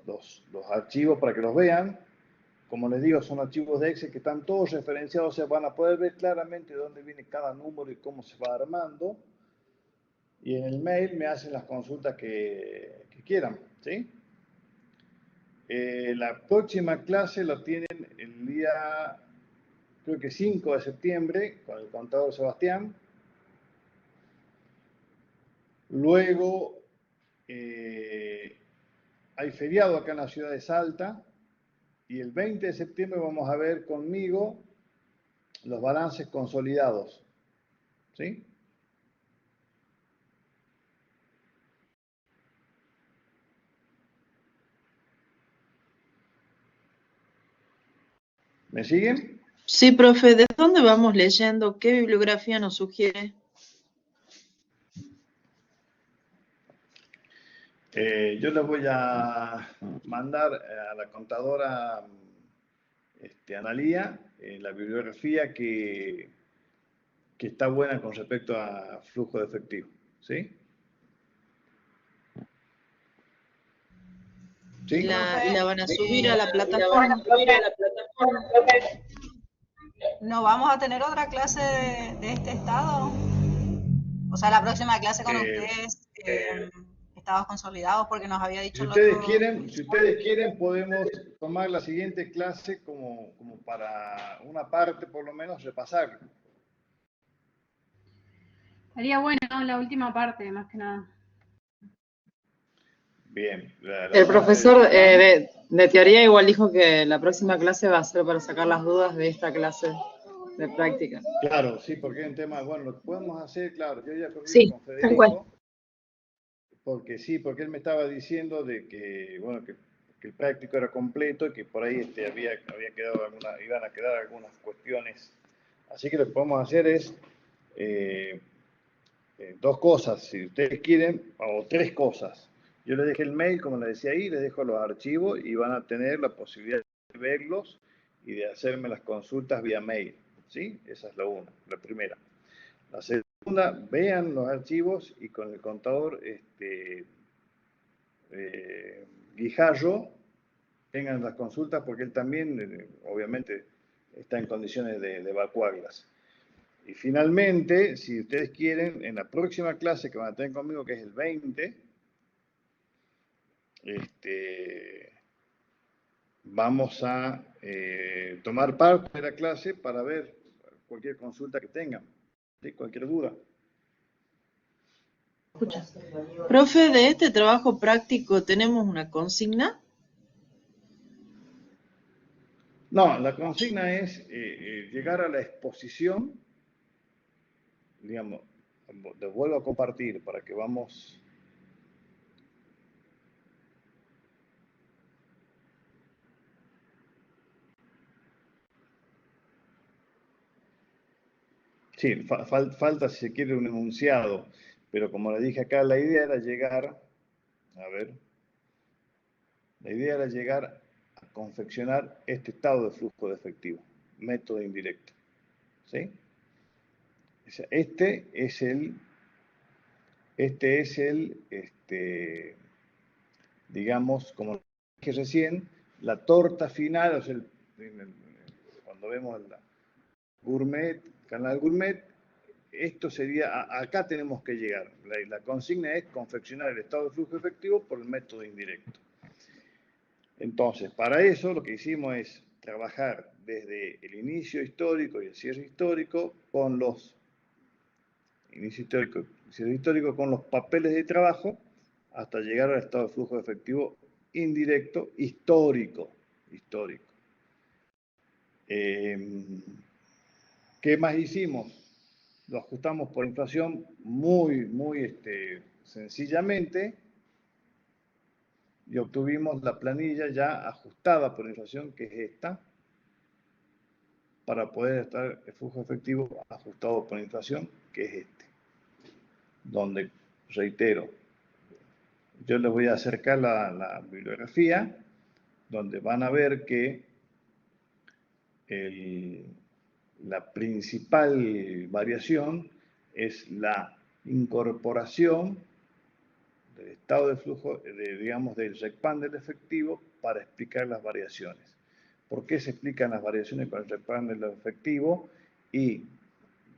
los archivos para que los vean. Como les digo, son archivos de Excel que están todos referenciados, o sea, van a poder ver claramente dónde viene cada número y cómo se va armando. Y en el mail me hacen las consultas que quieran, ¿sí? La próxima clase la tienen el día, creo que 5 de septiembre, con el contador Sebastián. Luego hay feriado acá en la ciudad de Salta. Y el 20 de septiembre vamos a ver conmigo los balances consolidados. ¿Sí? ¿Me siguen? Sí, profe, ¿de dónde vamos leyendo? ¿Qué bibliografía nos sugiere? Yo les voy a mandar a la contadora Analía la bibliografía que está buena con respecto a flujo de efectivo. ¿Sí? ¿Sí? ¿Y la van a subir a la Profe, plataforma? ¿no vamos a tener otra clase de este estado? O sea, la próxima clase con ustedes, estados consolidados, porque nos había dicho Si el ustedes quieren, podemos tomar la siguiente clase como para una parte, por lo menos, repasar. Estaría bueno la última parte, más que nada. Bien. El profesor de teoría igual dijo que la próxima clase va a ser para sacar las dudas de esta clase de práctica. Claro, sí, porque es un tema, bueno, lo que podemos hacer, claro, yo ya corrí con tal cual. Federico, porque él me estaba diciendo de que, bueno, que el práctico era completo y que por ahí había quedado iban a quedar algunas cuestiones. Así que lo que podemos hacer es dos cosas, si ustedes quieren, o tres cosas. Yo les dejé el mail, como les decía ahí, les dejo los archivos y van a tener la posibilidad de verlos y de hacerme las consultas vía mail. ¿Sí? Esa es la primera. La segunda, vean los archivos y con el contador Guijarro tengan las consultas porque él también, obviamente, está en condiciones de evacuarlas. Y finalmente, si ustedes quieren, en la próxima clase que van a tener conmigo, que es el 20, vamos a tomar parte de la clase para ver cualquier consulta que tengan, ¿sí? Cualquier duda. Profe, de este trabajo práctico, ¿tenemos una consigna? No, la consigna es llegar a la exposición, digamos, les vuelvo a compartir para que vamos. Sí, falta si se quiere un enunciado, pero como le dije acá, la idea era llegar a confeccionar este estado de flujo de efectivo, método indirecto. ¿Sí? Este es el, digamos, como dije recién, la torta final, o sea, cuando vemos la Gourmet, canal Gourmet, esto sería, acá tenemos que llegar. La consigna es confeccionar el estado de flujo efectivo por el método indirecto. Entonces, para eso lo que hicimos es trabajar desde el inicio histórico y el cierre histórico con los con los papeles de trabajo hasta llegar al estado de flujo efectivo indirecto histórico. ¿Qué más hicimos? Lo ajustamos por inflación muy sencillamente y obtuvimos la planilla ya ajustada por inflación, que es esta, para poder estar el flujo efectivo ajustado por inflación, que es este. Donde, reitero, yo les voy a acercar la bibliografía, donde van a ver que la principal variación es la incorporación del estado de flujo, digamos, del RECPAN del efectivo para explicar las variaciones. ¿Por qué se explican las variaciones con el RECPAN del efectivo y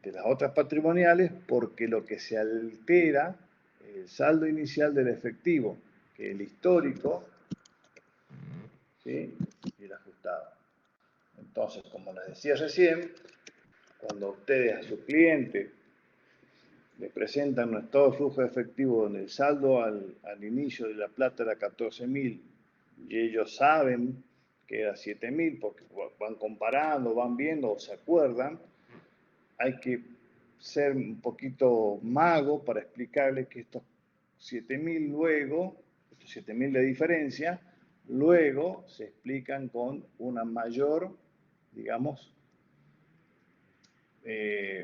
de las otras patrimoniales? Porque lo que se altera es el saldo inicial del efectivo, que es el histórico, ¿sí? Y el ajustado. Entonces, como les decía recién, cuando ustedes a su cliente le presentan un estado de flujo de efectivo donde el saldo al inicio de la plata era 14.000 y ellos saben que era 7.000 porque van comparando, van viendo o se acuerdan, hay que ser un poquito mago para explicarles que estos 7.000 luego, estos 7.000 de diferencia, luego se explican con una mayor, digamos,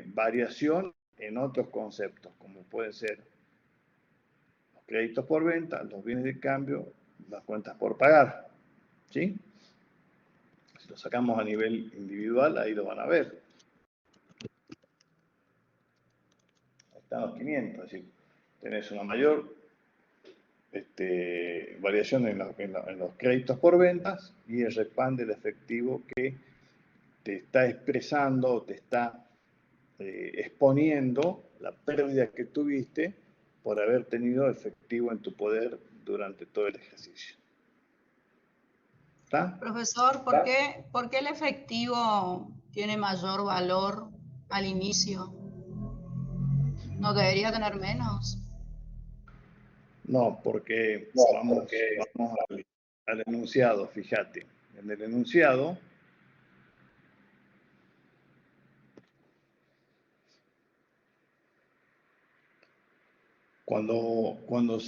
variación en otros conceptos, como pueden ser los créditos por venta, los bienes de cambio, las cuentas por pagar. ¿Sí? Si lo sacamos a nivel individual, ahí lo van a ver. Ahí están los 500, es decir, tenés una mayor variación en los créditos por ventas y el RECPAN del efectivo que te está expresando o te está exponiendo la pérdida que tuviste por haber tenido efectivo en tu poder durante todo el ejercicio. ¿Está? Profesor, ¿por qué el efectivo tiene mayor valor al inicio? ¿No debería tener menos? No, porque vamos al enunciado, fíjate. En el enunciado cuando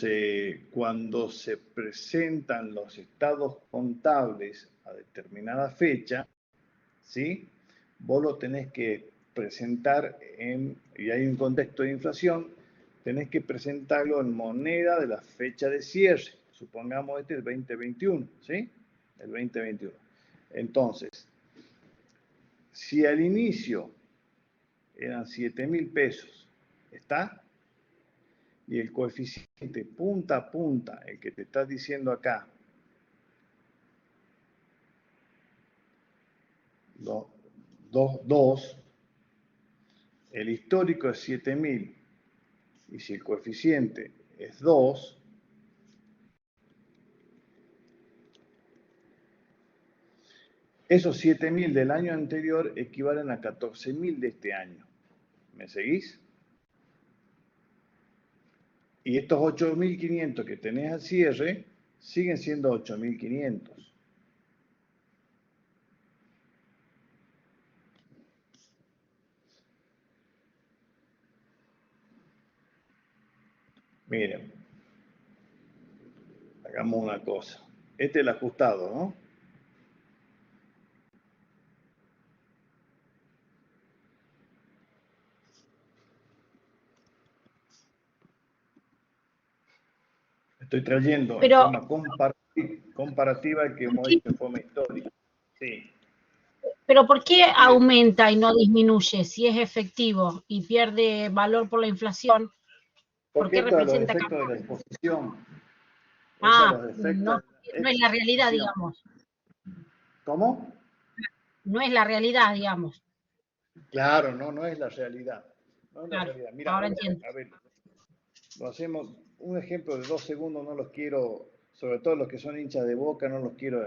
se presentan los estados contables a determinada fecha, ¿sí? Vos lo tenés que presentar y hay un contexto de inflación, tenés que presentarlo en moneda de la fecha de cierre. Supongamos el 2021, ¿sí? El 2021. Entonces, si al inicio eran 7.000 pesos, ¿está? Y el coeficiente punta a punta, el que te está diciendo acá, 2, el histórico es 7.000, y si el coeficiente es 2, esos 7.000 del año anterior equivalen a 14.000 de este año. ¿Me seguís? Y estos 8.500 que tenés al cierre siguen siendo 8.500. Miren, hagamos una cosa. Este es el ajustado, ¿no? Estoy trayendo en forma comparativa el que hemos hecho en forma histórica. Sí. Pero ¿por qué aumenta y no disminuye si es efectivo y pierde valor por la inflación? ¿Por qué representa los efectos de la exposición. No es la realidad, digamos. ¿Cómo? No es la realidad, digamos. Claro, no es la realidad. No es la realidad. Mira, ahora entiendo. A ver, lo hacemos, un ejemplo de 2 segundos, no los quiero, sobre todo los que son hinchas de Boca, no los quiero.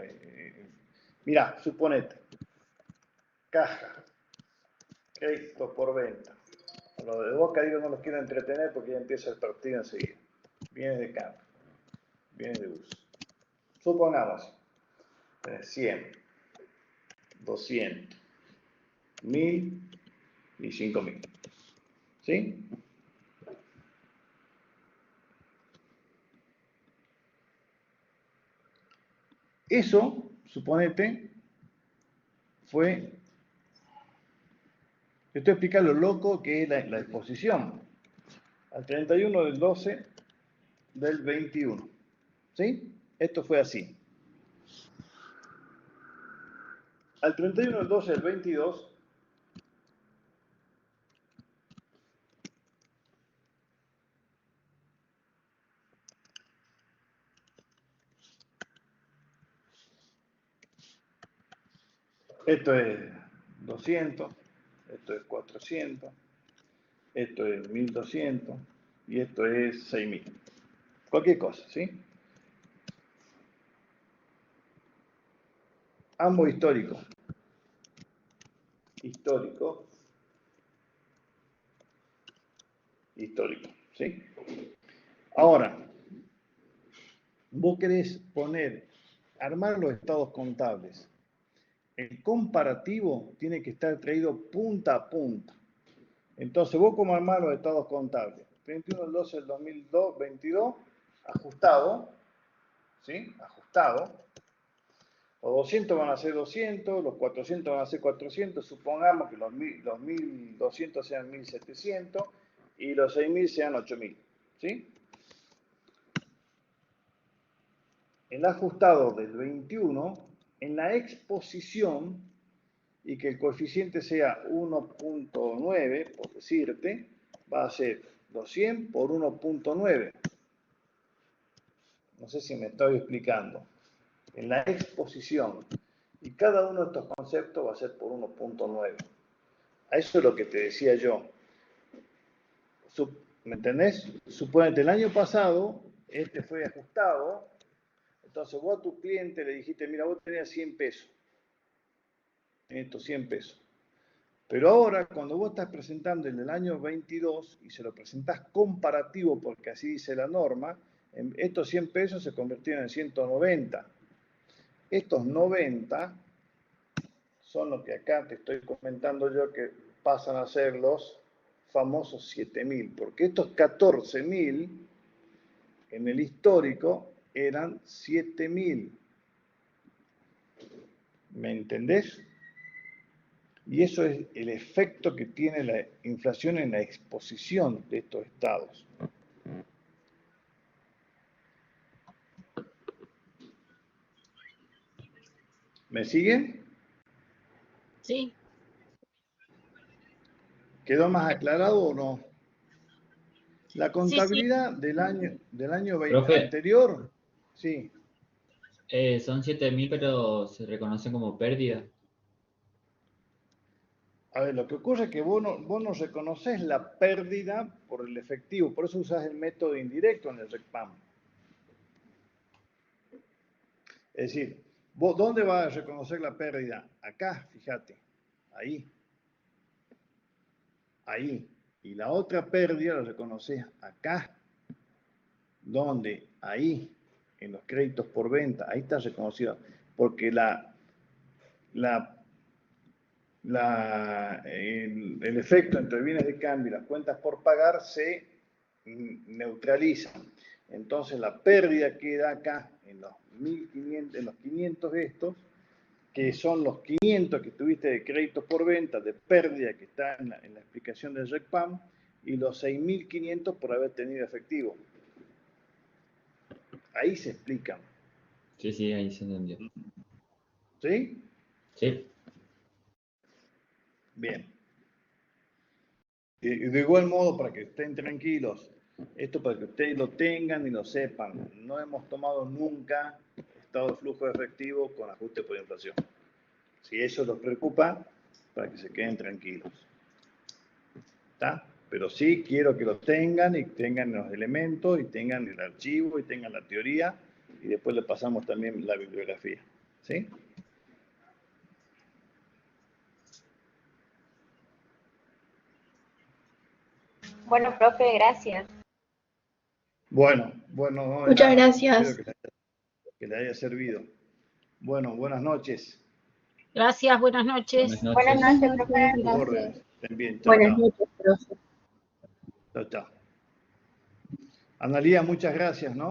Mira, suponete, caja, crédito por venta. A los de Boca digo no los quiero entretener porque ya empieza el partido enseguida. Bienes de cambio, bienes de uso. Supongamos, 100, 200, 1.000 y 5.000. ¿Sí? Eso, suponete, fue... Te estoy explicando lo loco que es la exposición. Al 31 del 12 del 21. ¿Sí? Esto fue así. Al 31 del 12 del 22, Esto es 200, esto es 400, esto es 1200 y esto es 6000. Cualquier cosa, ¿sí? Ambos históricos. Histórico. Histórico, ¿sí? Ahora, vos querés armar los estados contables. El comparativo tiene que estar traído punta a punta. Entonces, vos cómo armás los estados contables. 31 del 12 del 2022, ajustado, ¿sí? Ajustado. Los 200 van a ser 200, los 400 van a ser 400, supongamos que los 1200 sean 1700 y los 6000 sean 8000, ¿sí? El ajustado del 21, en la exposición, y que el coeficiente sea 1.9, por decirte, va a ser 200 por 1.9. No sé si me estoy explicando. En la exposición. Y cada uno de estos conceptos va a ser por 1.9. A eso es lo que te decía yo. ¿Me entendés? Suponete, el año pasado, este fue ajustado. Entonces vos a tu cliente le dijiste, mira, vos tenías 100 pesos. En estos 100 pesos. Pero ahora, cuando vos estás presentando en el año 22 y se lo presentás comparativo, porque así dice la norma, estos 100 pesos se convirtieron en 190. Estos 90 son lo que acá te estoy comentando yo que pasan a ser los famosos 7000, porque estos 14000 en el histórico eran 7000. ¿Me entendés? Y eso es el efecto que tiene la inflación en la exposición de estos estados. ¿Me siguen? Sí. ¿Quedó más aclarado o no? La contabilidad Sí. del año Profe, anterior, sí. son 7000, pero se reconocen como pérdida. A ver, lo que ocurre es que vos no reconoces la pérdida por el efectivo, por eso usás el método indirecto en el RECPAM. Es decir, ¿vos dónde vas a reconocer la pérdida? Acá, fíjate, ahí. Ahí. Y la otra pérdida la reconoces acá. ¿Dónde? Ahí. En los créditos por venta. Ahí está reconocida. Porque el efecto entre bienes de cambio y las cuentas por pagar se neutraliza. Entonces la pérdida queda acá en los 1500, en los 500 estos, que son los 500 que tuviste de créditos por venta, de pérdida que está en la explicación del RECPAM, y los 6500 por haber tenido efectivo. Ahí se explican. Sí, ahí se entendió. ¿Sí? Sí. Bien. Y de igual modo, para que estén tranquilos, esto para que ustedes lo tengan y lo sepan, no hemos tomado nunca estado de flujo de efectivo con ajuste por inflación. Si eso los preocupa, para que se queden tranquilos. ¿Está? Pero sí quiero que los tengan y tengan los elementos y tengan el archivo y tengan la teoría y después le pasamos también la bibliografía. ¿Sí? Bueno, profe, gracias. Bueno, no, Muchas gracias. Espero que le haya servido. Bueno, buenas noches. Gracias, buenas noches. Buenas noches, profe. Gracias. Estén bien. Chao, Buenas chao. noches, profe. Chao, chao. Analía, muchas gracias, ¿no?